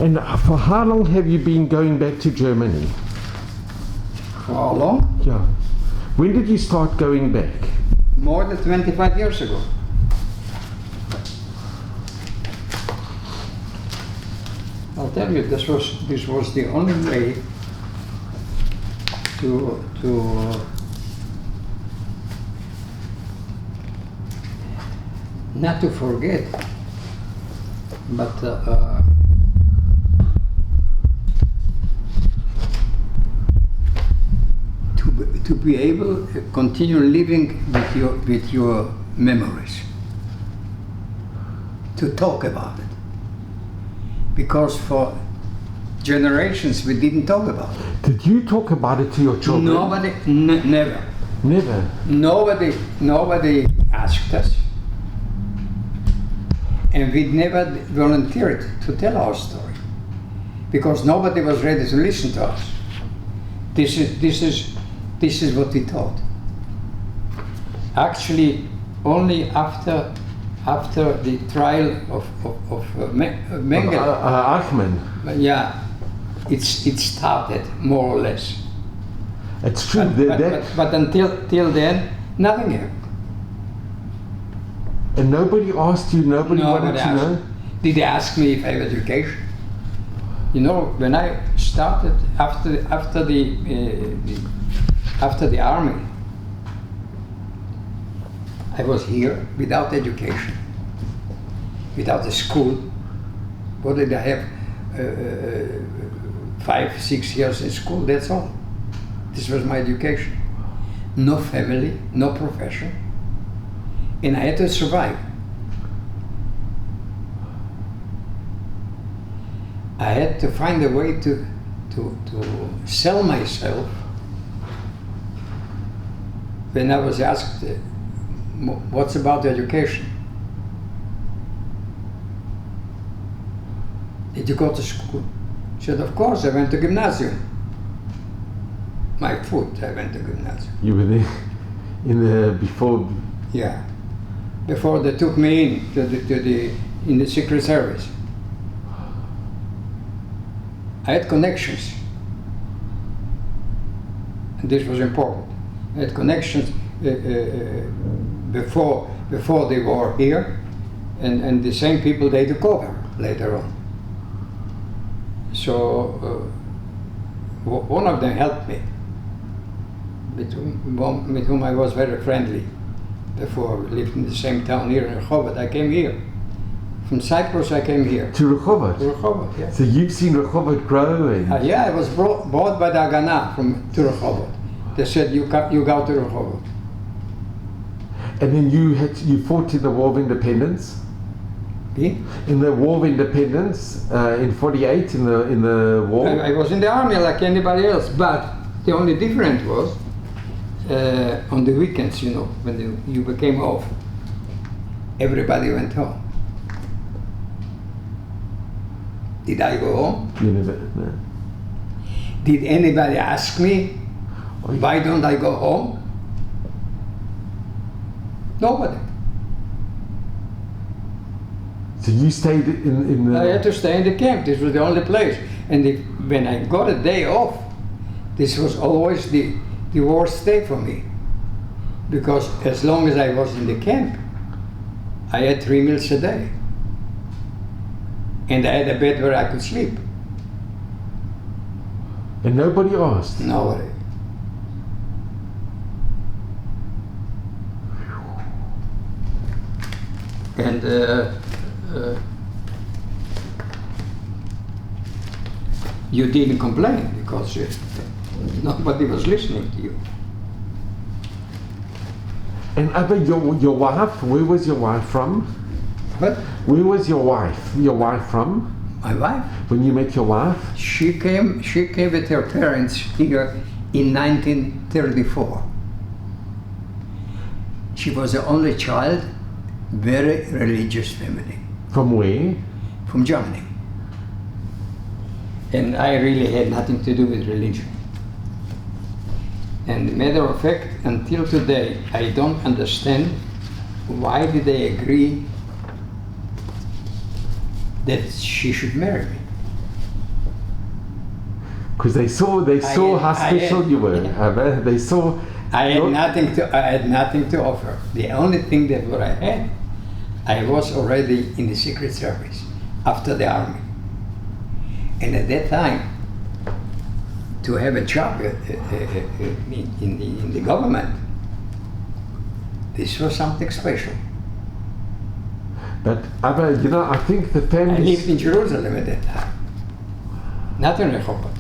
[SPEAKER 1] And for how long have you been going back to Germany?
[SPEAKER 2] For how long?
[SPEAKER 1] Yeah. When did you start going back?
[SPEAKER 2] More than 25 years ago. I'll tell you, this was the only way to not to forget, but to be able to continue living with your memories, to talk about it. Because for generations we didn't talk about it.
[SPEAKER 1] Did you talk about it to your children?
[SPEAKER 2] Nobody, never.
[SPEAKER 1] Never.
[SPEAKER 2] Nobody asked us. And we never volunteered to tell our story. Because nobody was ready to listen to us. This is what we thought. Actually, only after the trial of Mengele,
[SPEAKER 1] Eichmann.
[SPEAKER 2] yeah, it started more or less.
[SPEAKER 1] It's true.
[SPEAKER 2] But until then, nothing happened.
[SPEAKER 1] And nobody asked you. Nobody wanted to know.
[SPEAKER 2] Did they ask me if I have education? You know, when I started after the army, I was here without education, without a school. What did I have? 5-6 years in school, that's all. This was my education. No family, no profession. And I had to survive. I had to find a way to sell myself. When I was asked, what's about education? Did you go to school? I said, of course, I went to gymnasium. My foot, I went to gymnasium.
[SPEAKER 1] You were there before?
[SPEAKER 2] Yeah, before they took me in the Secret Service. I had connections, and this was important. I had connections before the war here, and the same people they took over later on. So one of them helped me, with whom I was very friendly before. We lived in the same town here in Rehovot. I came here. From Cyprus I came here.
[SPEAKER 1] To Rehovot?
[SPEAKER 2] To Rehovot, yeah.
[SPEAKER 1] So you've seen Rehovot grow? And
[SPEAKER 2] Yeah, I was brought by the Haganah to Rehovot. They said, you go to Rehovot.
[SPEAKER 1] And then you fought in the War of Independence?
[SPEAKER 2] Me?
[SPEAKER 1] In the War of Independence, in 48, in the war?
[SPEAKER 2] I was in the army like anybody else, but the only difference was on the weekends, you know, when you became off, everybody went home. Did I go home?
[SPEAKER 1] You never, no.
[SPEAKER 2] Did anybody ask me, why don't I go home? Nobody.
[SPEAKER 1] So you stayed in the...
[SPEAKER 2] I had to stay in the camp. This was the only place. And when I got a day off, this was always the worst day for me. Because as long as I was in the camp, I had 3 meals a day. And I had a bed where I could sleep.
[SPEAKER 1] And nobody asked?
[SPEAKER 2] Nobody. And you didn't complain because nobody was listening to you.
[SPEAKER 1] And Abba, your wife, where was your wife from?
[SPEAKER 2] What?
[SPEAKER 1] Where was your wife from?
[SPEAKER 2] My wife?
[SPEAKER 1] When you met your wife?
[SPEAKER 2] She came with her parents here in 1934. She was the only child, very religious family.
[SPEAKER 1] From where?
[SPEAKER 2] From Germany. And I really had nothing to do with religion. And matter of fact, until today, I don't understand why did they agree that she should marry me.
[SPEAKER 1] Because they saw how special you were. They saw.
[SPEAKER 2] I had nothing to offer. The only thing that what I had, I was already in the Secret Service after the army. And at that time, to have a job in the government, this was something special.
[SPEAKER 1] But I think the
[SPEAKER 2] I
[SPEAKER 1] family.
[SPEAKER 2] lived in Jerusalem at that time, not in Rehovot.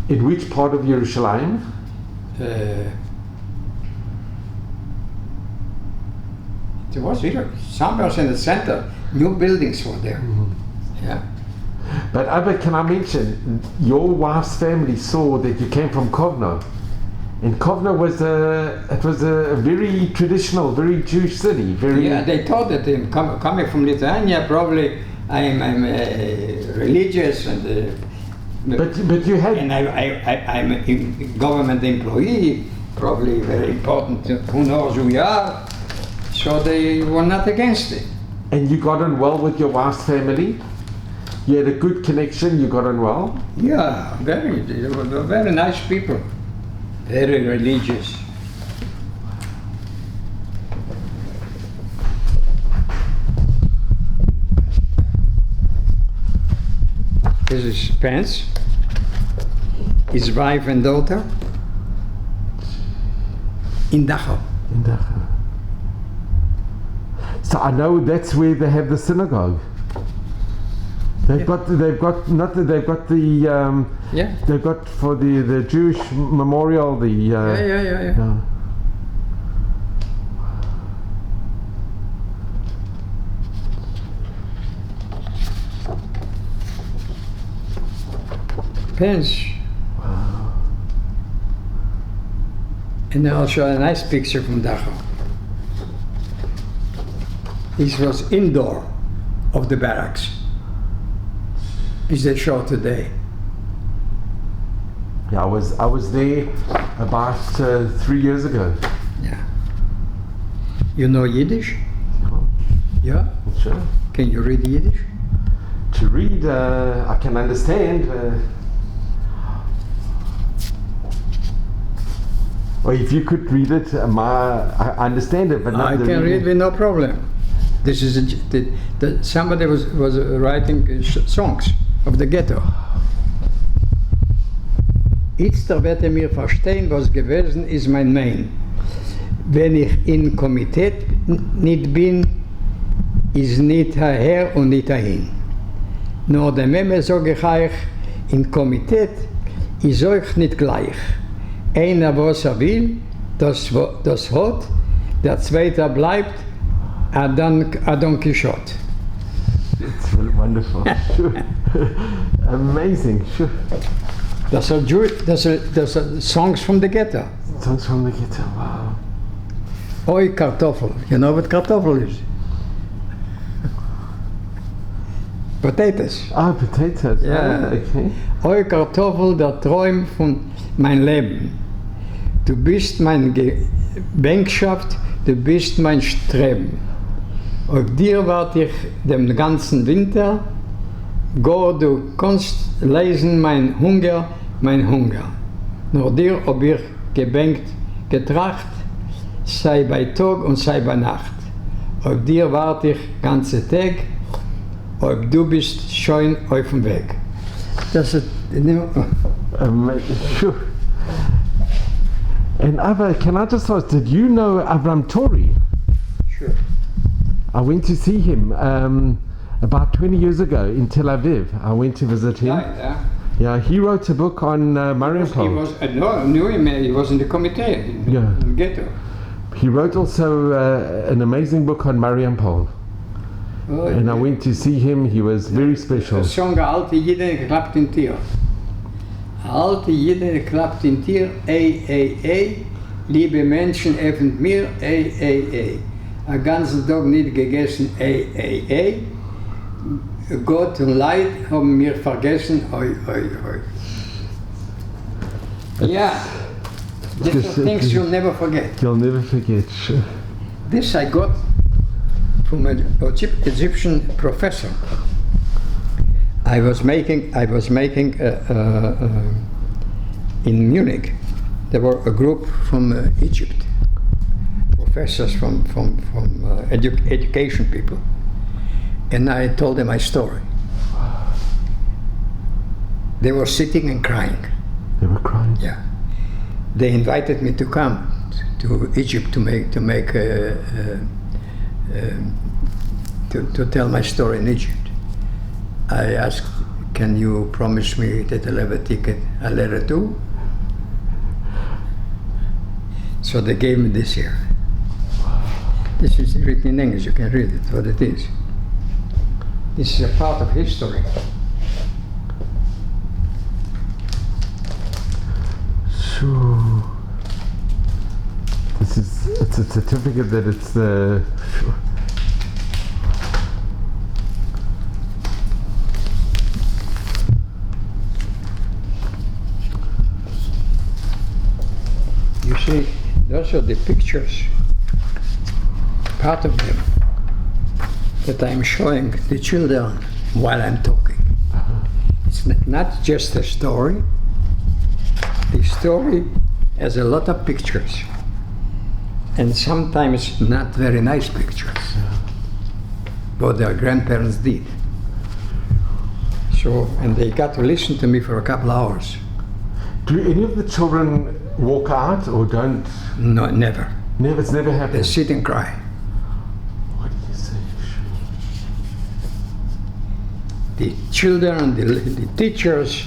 [SPEAKER 1] In which part of Yerushalayim?
[SPEAKER 2] It was here, somewhere in the center. New buildings were there.
[SPEAKER 1] Mm-hmm.
[SPEAKER 2] Yeah.
[SPEAKER 1] But Abba, can I mention, your wife's family saw that you came from Kovno. And Kovno was a very traditional, very Jewish city.
[SPEAKER 2] Yeah, they thought that coming from Lithuania, probably I'm religious and.
[SPEAKER 1] But you had.
[SPEAKER 2] And I'm a government employee, probably very important. Who knows who we are? So they were not against it.
[SPEAKER 1] And you got on well with your wife's family? You had a good connection, you got on well?
[SPEAKER 2] Yeah, they were very nice people. Very religious. This is Pence, his wife and daughter, in Dachau.
[SPEAKER 1] In Dachau. So I know that's where they have the synagogue. They've got the
[SPEAKER 2] Yeah.
[SPEAKER 1] they've got for the Jewish memorial the
[SPEAKER 2] Yeah. Pence.
[SPEAKER 1] Wow.
[SPEAKER 2] And I'll show a nice picture from Dachau. This was indoor of the barracks. Is they show today?
[SPEAKER 1] Yeah, I was there about 3 years ago.
[SPEAKER 2] Yeah. You know Yiddish?
[SPEAKER 1] Oh,
[SPEAKER 2] Yeah.
[SPEAKER 1] sure.
[SPEAKER 2] Can you read Yiddish?
[SPEAKER 1] To read, I can understand. Or if you could read it, I understand it, but not
[SPEAKER 2] I
[SPEAKER 1] the
[SPEAKER 2] can read
[SPEAKER 1] reading.
[SPEAKER 2] with no problem. This is somebody was writing songs of the Ghetto. Jetzt wird mir verstehen, was gewesen ist mein Main. Wenn ich in Komitee nicht bin, ist nicht her und nicht dahin. Nur der Memme sage ich euch, in Komitee ist euch nicht gleich. Einer, was will, das hat, der zweite bleibt, a Don Quixote.
[SPEAKER 1] It's wonderful. Sure. Amazing. Sure.
[SPEAKER 2] That's songs from the Ghetto.
[SPEAKER 1] Songs from the Ghetto. Wow.
[SPEAKER 2] Oi Kartoffel. You know what Kartoffel is? Potatoes.
[SPEAKER 1] Ah, potatoes.
[SPEAKER 2] Ja.
[SPEAKER 1] Ah, okay.
[SPEAKER 2] Oi Kartoffel, der Traum von mein Leben. Du bist meine Bänkschaft, du bist mein Streben. Auf dir warte ich den ganzen Winter, gar du kannst lesen mein Hunger. Nur dir ob ich gebänkt, getracht, sei bei Tag und sei bei Nacht. Auf dir warte ich ganze Tag, ob du bist schön auf dem Weg. Das ist,
[SPEAKER 1] Sure. And Abba, can I just ask, did you know Avram Tori?
[SPEAKER 2] Sure.
[SPEAKER 1] I went to see him about 20 years ago in Tel Aviv. I went to visit him.
[SPEAKER 2] Yeah.
[SPEAKER 1] Yeah, he wrote a book on Mariupol.
[SPEAKER 2] I knew him, he was in the committee in Ghetto.
[SPEAKER 1] He wrote also an amazing book on Mariupol.
[SPEAKER 2] Oh,
[SPEAKER 1] And I went to see him. He was very special.
[SPEAKER 2] De song Alte Jiden geklapt in Tier. Alte Jiden geklapt in Tier, ey. Liebe Menschen, öffnet mir, ey. Ein ganzen Tag nicht gegessen, ey. Gott und Leid haben mir vergessen, oi. Yeah, these are things you'll never forget.
[SPEAKER 1] You'll never forget. Sure.
[SPEAKER 2] This I got from an Egyptian professor. I was making in Munich. There were a group from Egypt, professors from education people, and I told them my story. They were sitting and crying.
[SPEAKER 1] They were crying.
[SPEAKER 2] Yeah. They invited me to come to Egypt to tell my story in Egypt. I asked, can you promise me that I'll have a ticket, a letter too? So they gave me this here. This is written in English, you can read it, what it is. This is a part of history.
[SPEAKER 1] Sure. It's a certificate that it's the.
[SPEAKER 2] You see, those are the pictures, part of them, that I'm showing the children while I'm talking. It's not just a story. The story has a lot of pictures, and sometimes not very nice pictures, what their grandparents did. So, and they got to listen to me for a couple hours.
[SPEAKER 1] Do any of the children walk out or don't?
[SPEAKER 2] No, never.
[SPEAKER 1] Never, it's never
[SPEAKER 2] They
[SPEAKER 1] happened.
[SPEAKER 2] sit and cry.
[SPEAKER 1] What do you say?
[SPEAKER 2] The children and the teachers,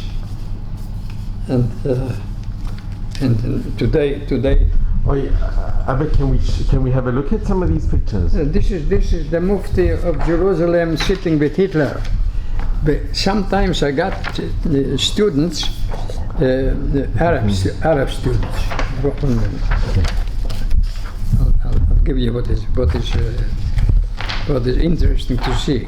[SPEAKER 2] and today.
[SPEAKER 1] Oh, yeah. Abbe, can we have a look at some of these pictures?
[SPEAKER 2] This is the Mufti of Jerusalem sitting with Hitler. But sometimes I got students, Arab students. I'll give you what is interesting to see.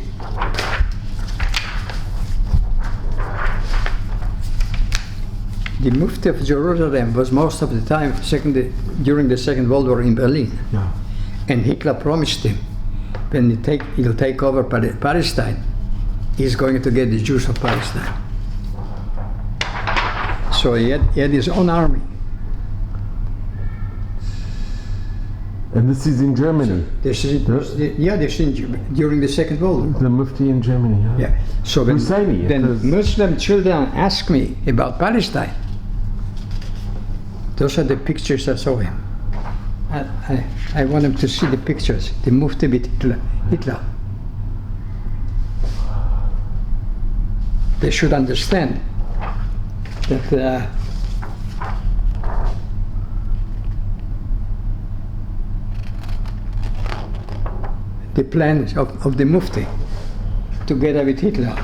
[SPEAKER 2] The Mufti of Jerusalem was most of the time during the Second World War in Berlin.
[SPEAKER 1] Yeah.
[SPEAKER 2] And Hitler promised him, when he'll take over Palestine, he's going to get the Jews of Palestine. So he had his own army.
[SPEAKER 1] And this is in Germany.
[SPEAKER 2] This is during the Second World War.
[SPEAKER 1] The Mufti in Germany. Yeah.
[SPEAKER 2] Yeah. So when Muslim children ask me about Palestine, those are the pictures I saw him. I want them to see the pictures. The Mufti with Hitler. They should understand that the plans of the Mufti together with Hitler.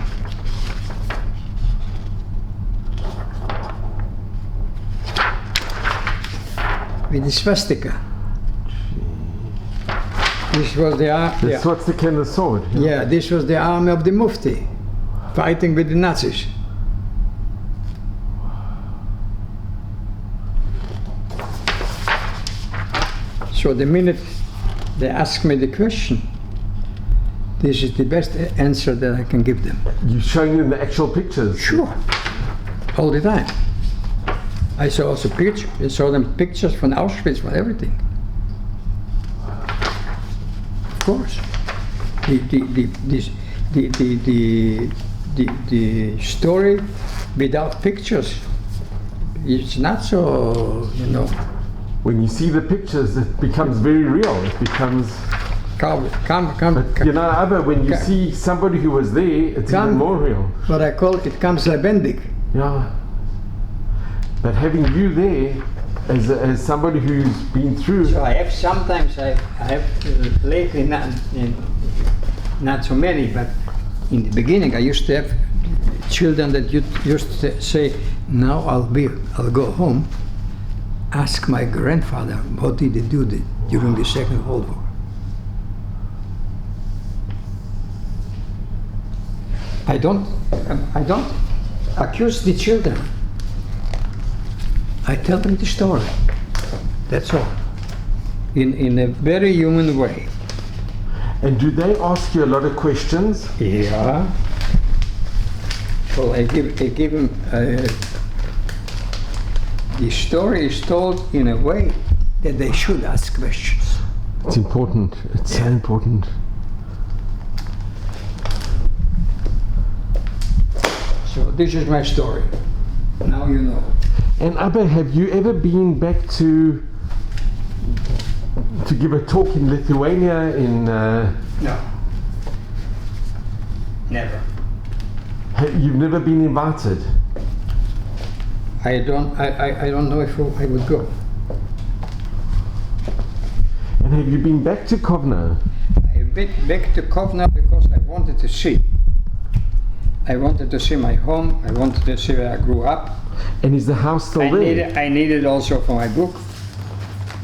[SPEAKER 2] With the swastika. This was
[SPEAKER 1] The swastika and the sword.
[SPEAKER 2] yeah, this was the army of the Mufti fighting with the Nazis. So the minute they ask me the question, this is the best answer that I can give them.
[SPEAKER 1] You're showing them the actual pictures.
[SPEAKER 2] Sure, all the time. I saw also pictures. I saw them pictures from Auschwitz, from everything. Of course, the story without pictures, it's not so,
[SPEAKER 1] When you see the pictures, it becomes very real. It becomes. Abba, when you see somebody who was there, it's even more real.
[SPEAKER 2] What I call it comes lebendig.
[SPEAKER 1] Yeah. But having you there, as somebody who's been through.
[SPEAKER 2] So I have sometimes lately not so many, but in the beginning I used to have children that used to say, now I'll go home, ask my grandfather what did he do during the Second World War. I don't accuse the children. I tell them the story. That's all. In a very human way.
[SPEAKER 1] And do they ask you a lot of questions?
[SPEAKER 2] Yeah. Well, I give him. The story is told in a way that they should ask questions.
[SPEAKER 1] It's important. It's so important.
[SPEAKER 2] So this is my story. Now you know.
[SPEAKER 1] And Abba, have you ever been back to give a talk in Lithuania in?
[SPEAKER 2] No. Never.
[SPEAKER 1] You've never been invited.
[SPEAKER 2] I don't know if I would go.
[SPEAKER 1] And have you been back to Kovno?
[SPEAKER 2] I've been back to Kovno because I wanted to see. I wanted to see my home. I wanted to see where I grew up.
[SPEAKER 1] And is the house still there?
[SPEAKER 2] I need it also for my book.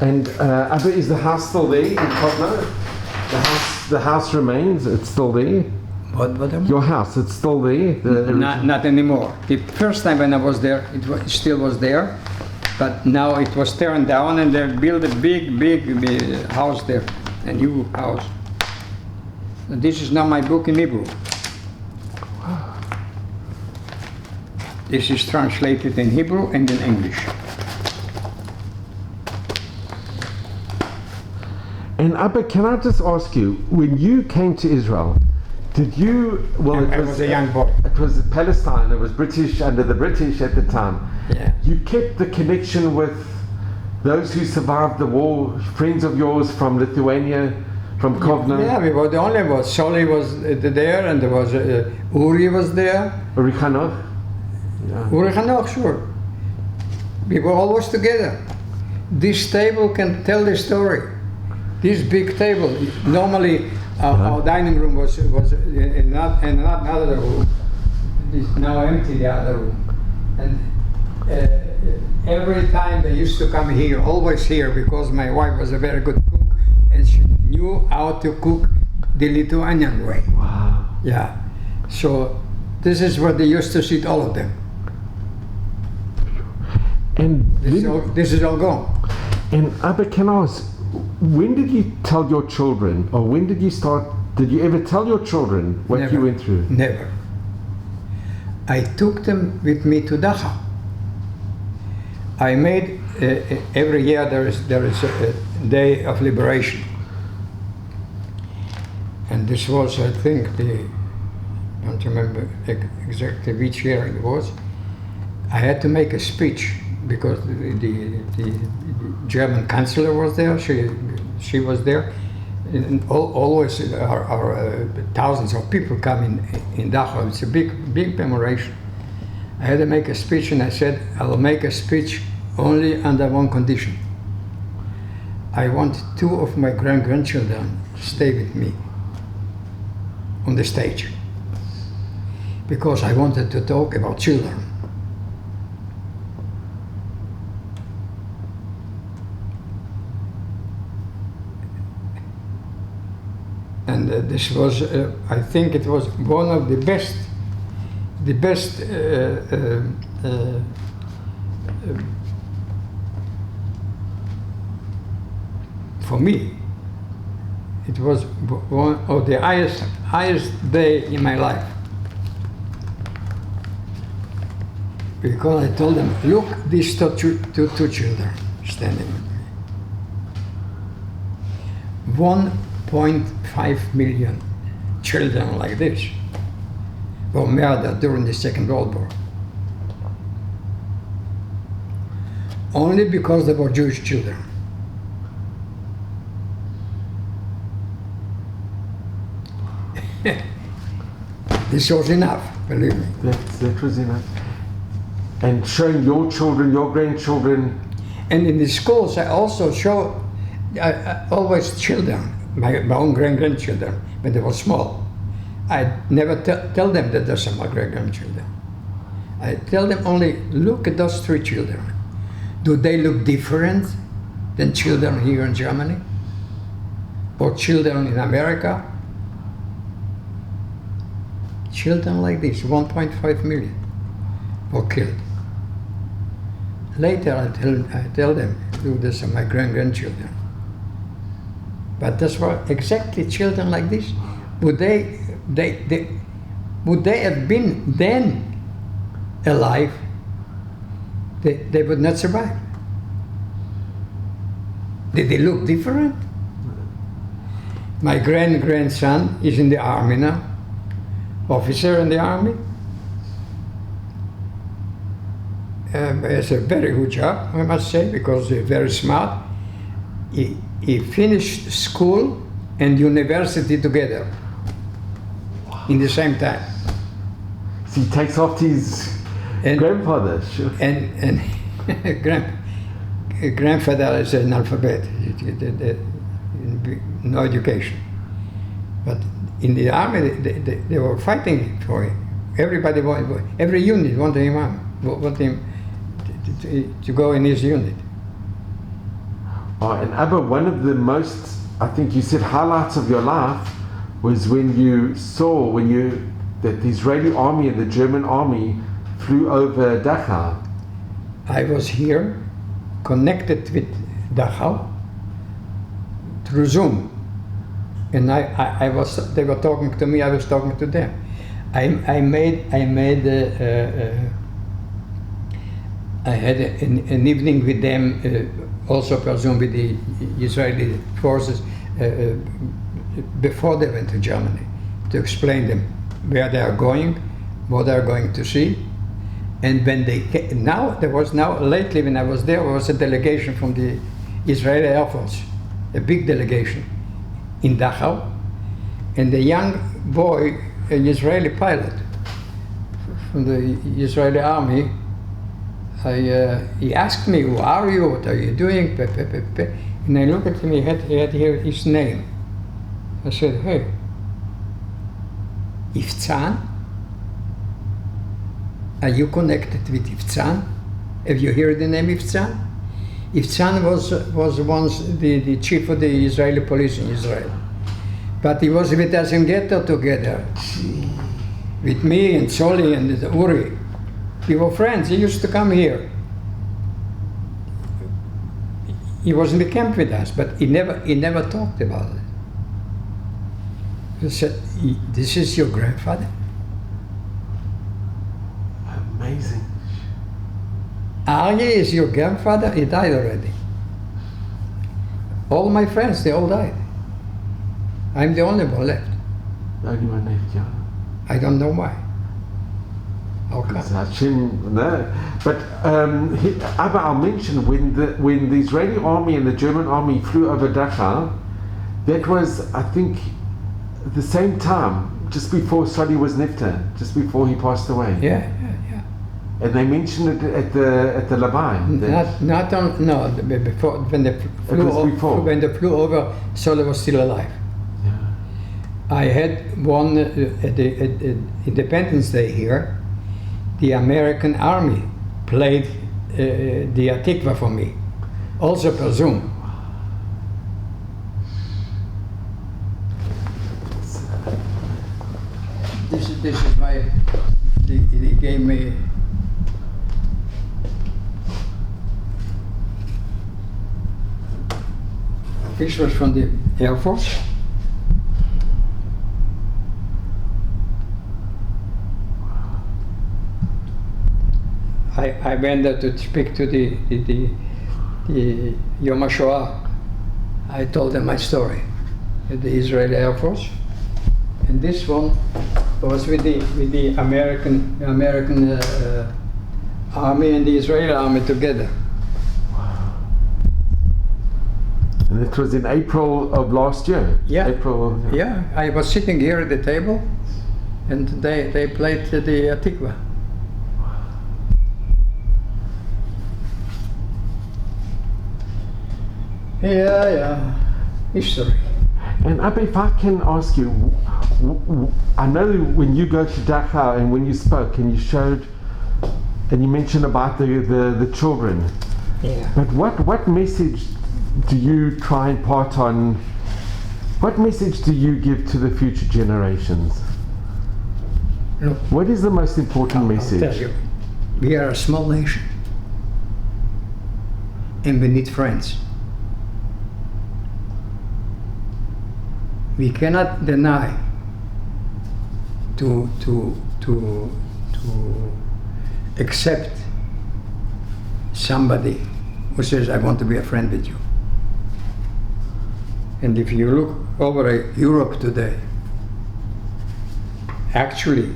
[SPEAKER 1] And Abba, is the house still there in Kovno? The house remains. It's still there.
[SPEAKER 2] What?
[SPEAKER 1] Your house, it's still there.
[SPEAKER 2] Not anymore. The first time when I was there, it still was there, but now it was torn down and they built a big house there, a new house. And this is now my book in Hebrew. This is translated in Hebrew and in English.
[SPEAKER 1] And Abba, can I just ask you, when you came to Israel, did you? Well,
[SPEAKER 2] I was a young boy.
[SPEAKER 1] It was Palestine. It was British under the British at the time.
[SPEAKER 2] Yeah.
[SPEAKER 1] You kept the connection with those who survived the war, friends of yours from Lithuania, from Kovno.
[SPEAKER 2] Yeah, we were the only one. Soli was there, and there was Uri was there.
[SPEAKER 1] Uri Hanoch. Yeah.
[SPEAKER 2] Uri Hanoch, sure. We were always together. This table can tell the story. This big table. Normally, our dining room was in another room. It's now empty, the other room. And every time they used to come here, always here, because my wife was a very good cook, and she knew how to cook the Lithuanian way.
[SPEAKER 1] Wow.
[SPEAKER 2] Yeah. So this is where they used to sit, all of them.
[SPEAKER 1] And
[SPEAKER 2] This is all gone.
[SPEAKER 1] And Abba, can I ask, when did you tell your children, or when did you start? Did you ever tell your children what
[SPEAKER 2] Never.
[SPEAKER 1] you went through?
[SPEAKER 2] Never. I took them with me to Dachau. I made every year there is a day of liberation, and this was, I think, I don't remember exactly which year it was. I had to make a speech because the German chancellor was there. She was there. And always our thousands of people come in Dachau. It's a big commemoration. I had to make a speech, and I said, I will make a speech only under one condition. I want 2 of my grandchildren to stay with me on the stage, because I wanted to talk about children. And this was, I think it was one of the best for me. It was one of the highest day in my life. Because I told them, look, these two children standing with me. 1.5 million children like this were murdered during the Second World War. Only because they were Jewish children. This was enough, believe me.
[SPEAKER 1] That was enough. And showing your children, your grandchildren.
[SPEAKER 2] And in the schools, I also show always children, my own grandchildren, when they were small. I never tell them that those are my grandchildren. I tell them only, look at those 3 children. Do they look different than children here in Germany? Or children in America? Children like this, 1.5 million, were killed. Later I tell them, look, these are my grandchildren. But those were exactly children like this. Would they have been then alive, they would not survive. Did they look different? My grandson is in the army now, officer in the army. It's a very good job, I must say, because they're very smart. He finished school and university together in the same time.
[SPEAKER 1] So he takes after his grandfather. Sure.
[SPEAKER 2] And grandfather is an alphabet, no education. But in the army, they were fighting for him. Everybody, every unit wanted him to go in his unit.
[SPEAKER 1] Oh, and Abba, one of the most, I think you said, highlights of your life was when you saw that the Israeli army and the German army flew over Dachau.
[SPEAKER 2] I was here, connected with Dachau through Zoom, and they were talking to me. I was talking to them. I had an evening with them, also per Zoom with the Israeli forces before they went to Germany, to explain them where they are going, what they are going to see. And when they came, lately when I was there was a delegation from the Israeli Air Force, a big delegation in Dachau, and a young boy, an Israeli pilot from the Israeli army, he asked me, who are you, what are you doing, and I looked at him, he had here his name. I said, hey, Iftzan? Are you connected with Iftzan? Have you heard the name Iftzan? Iftzan was once the chief of the Israeli police in Israel. But he was with us in Ghetto together, with me and Soli and Uri. We were friends. He used to come here. He was in the camp with us, but he never talked about it. He said, "This is your grandfather?"
[SPEAKER 1] Amazing.
[SPEAKER 2] Aryeh is your grandfather? He died already. All my friends, they all died. I'm the only one left.
[SPEAKER 1] The only one left, yeah.
[SPEAKER 2] I don't know why. How come?
[SPEAKER 1] Hashem, no. But Abba, I'll mention when the Israeli army and the German army flew over Dachau, that was, I think, the same time, just before Soli was nifta, just before he passed away.
[SPEAKER 2] Yeah.
[SPEAKER 1] And they mentioned it at the Labai.
[SPEAKER 2] Before when they flew over, Soli was still alive.
[SPEAKER 1] Yeah.
[SPEAKER 2] I had one at the Independence Day here. The American Army played the Atikva for me, also per Zoom. This is why they gave me. This was from the Air Force. I went there to speak to the Yom HaShoah. I told them my story at the Israeli Air Force, and this one was with the American army and the Israeli army together.
[SPEAKER 1] And it was in April of last year.
[SPEAKER 2] Yeah.
[SPEAKER 1] April.
[SPEAKER 2] Yeah, I was sitting here at the table, and they played the Atikva. Yeah, history.
[SPEAKER 1] And Abba, if I can ask you, I know when you go to Dachau and when you spoke and you showed, and you mentioned about the children.
[SPEAKER 2] Yeah.
[SPEAKER 1] But what message do you try and impart on? What message do you give to the future generations?
[SPEAKER 2] Look,
[SPEAKER 1] what is the most important message?
[SPEAKER 2] I'll tell you, we are a small nation, and we need friends. We cannot deny to accept somebody who says, I want to be a friend with you. And if you look over Europe today, actually,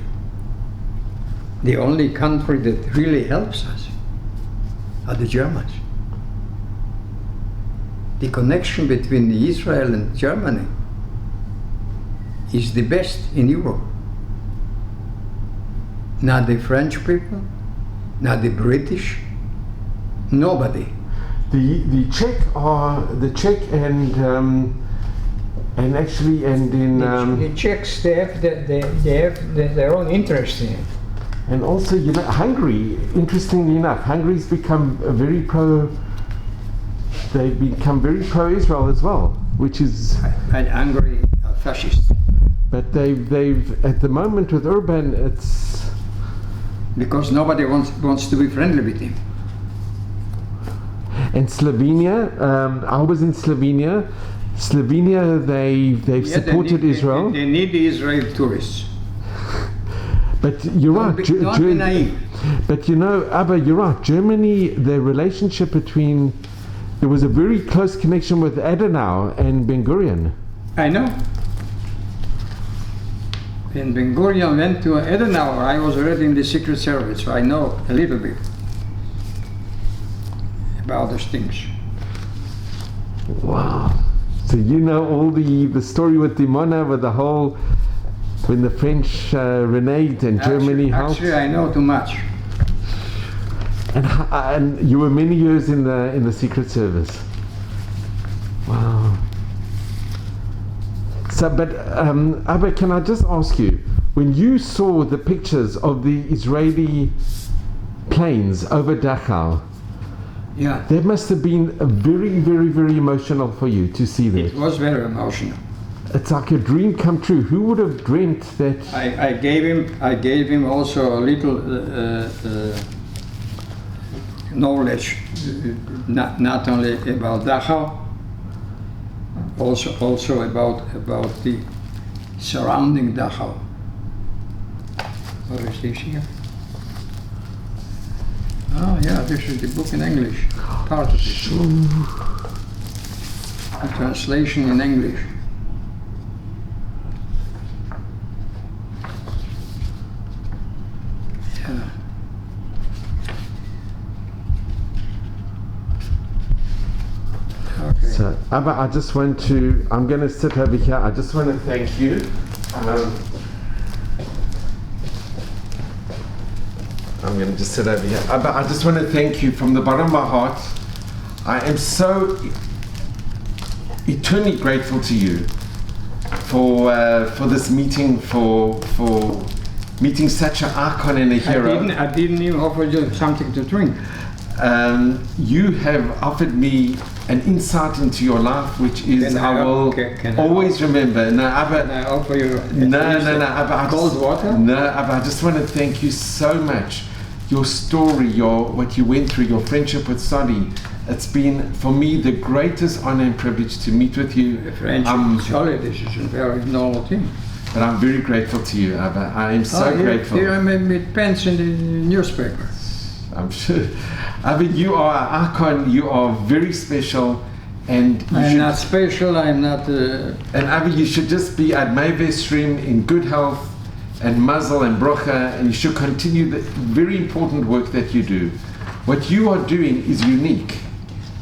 [SPEAKER 2] the only country that really helps us are the Germans. The connection between Israel and Germany is the best in Europe. Not the French people, not the British, nobody.
[SPEAKER 1] The Czech and actually in
[SPEAKER 3] The Czechs, they have their own interest in it.
[SPEAKER 1] and also, you know, Hungary. Interestingly enough, Hungary's become they've become very pro-Israel as well, which is.
[SPEAKER 2] And Hungary are fascist.
[SPEAKER 1] But they've at the moment with Orban, it's.
[SPEAKER 2] Because nobody wants to be friendly with him.
[SPEAKER 1] And Slovenia, I was in Slovenia. Slovenia, they've supported Israel.
[SPEAKER 2] They need the Israel tourists.
[SPEAKER 1] But you're right.
[SPEAKER 2] Don't be naive.
[SPEAKER 1] But you know, Abba, you're right. Germany, the relationship between, there was a very close connection with Adenauer and Ben Gurion.
[SPEAKER 2] I know. When Ben Gurion went to Adenauer, I was already in the Secret Service, so I know a little bit about those things.
[SPEAKER 1] Wow. So you know all the story with Dimona, with the whole, when the French reneged and Germany helped.
[SPEAKER 2] Actually, I know too much.
[SPEAKER 1] And you were many years in the Secret Service. Wow. So, but Abba, can I just ask you, when you saw the pictures of the Israeli planes over Dachau,
[SPEAKER 2] Yeah.
[SPEAKER 1] that must have been very, very, very emotional for you to see that.
[SPEAKER 2] It was very emotional.
[SPEAKER 1] It's like a dream come true. Who would have dreamt that?
[SPEAKER 2] I gave him also a little knowledge, not only about Dachau, also about the surrounding Dachau. What is this here? Oh yeah, this is the book in English. Part of it. The translation in English. Yeah. Okay.
[SPEAKER 1] So, Abba, I just want to, I'm going to sit over here. I just want to thank you. I'm going to just sit over here. Abba, I just want to thank you from the bottom of my heart. I am so eternally grateful to you for this meeting, for meeting such an icon and a hero.
[SPEAKER 2] I didn't even offer you something to drink.
[SPEAKER 1] You have offered me an insight into your life, which is I will always remember. No, Abba,
[SPEAKER 2] Can I offer you
[SPEAKER 1] Abba,
[SPEAKER 2] cold water?
[SPEAKER 1] No, Abba, I just want to thank you so much. Your story, what you went through, your friendship with Sadi. It's been, for me, the greatest honor and privilege to meet with you.
[SPEAKER 2] Friendship, surely this is a very normal thing.
[SPEAKER 1] But I'm very grateful to you, Abba. I am so grateful.
[SPEAKER 2] Here I made with pens in the newspaper.
[SPEAKER 1] I'm sure. Abba, you are an icon. You are very special. And
[SPEAKER 2] I'm not special, I'm not...
[SPEAKER 1] And Abba, you should just be at Mayvestream in good health and muzzle and brocha, and you should continue the very important work that you do. What you are doing is unique.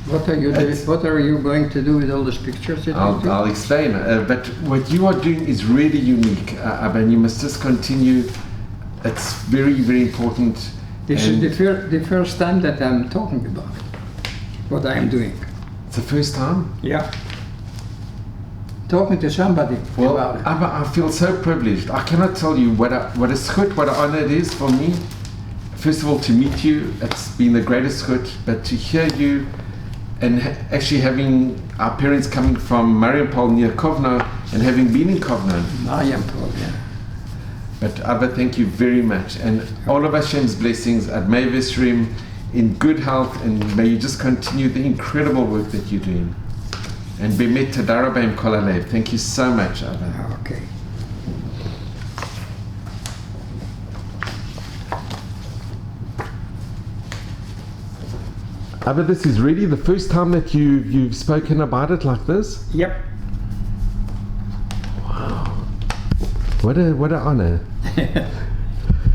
[SPEAKER 2] What are you doing? What are you going to do with all these pictures that you do?
[SPEAKER 1] I'll explain. But what you are doing is really unique, Abba, and you must just continue. It's very, very important.
[SPEAKER 2] This is the first time that I'm talking about what I am doing.
[SPEAKER 1] It's the first time?
[SPEAKER 2] Yeah. Talking to somebody about it.
[SPEAKER 1] Abba, I feel so privileged. I cannot tell you what a schut, what an honor it is for me. First of all, to meet you, it's been the greatest schut, but to hear you and actually having our parents coming from Mariupol near Kovno and having been in Kovno.
[SPEAKER 2] Mariupol, yeah.
[SPEAKER 1] But Abba, thank you very much. And all of Hashem's blessings at Mayvestream in good health, and may you just continue the incredible work that you're doing. And Bemet Tada Rabba Im Kol Halev. Thank you so much, Abba.
[SPEAKER 2] Okay.
[SPEAKER 1] But this is really the first time that you've spoken about it like this?
[SPEAKER 2] Yep.
[SPEAKER 1] What a honor.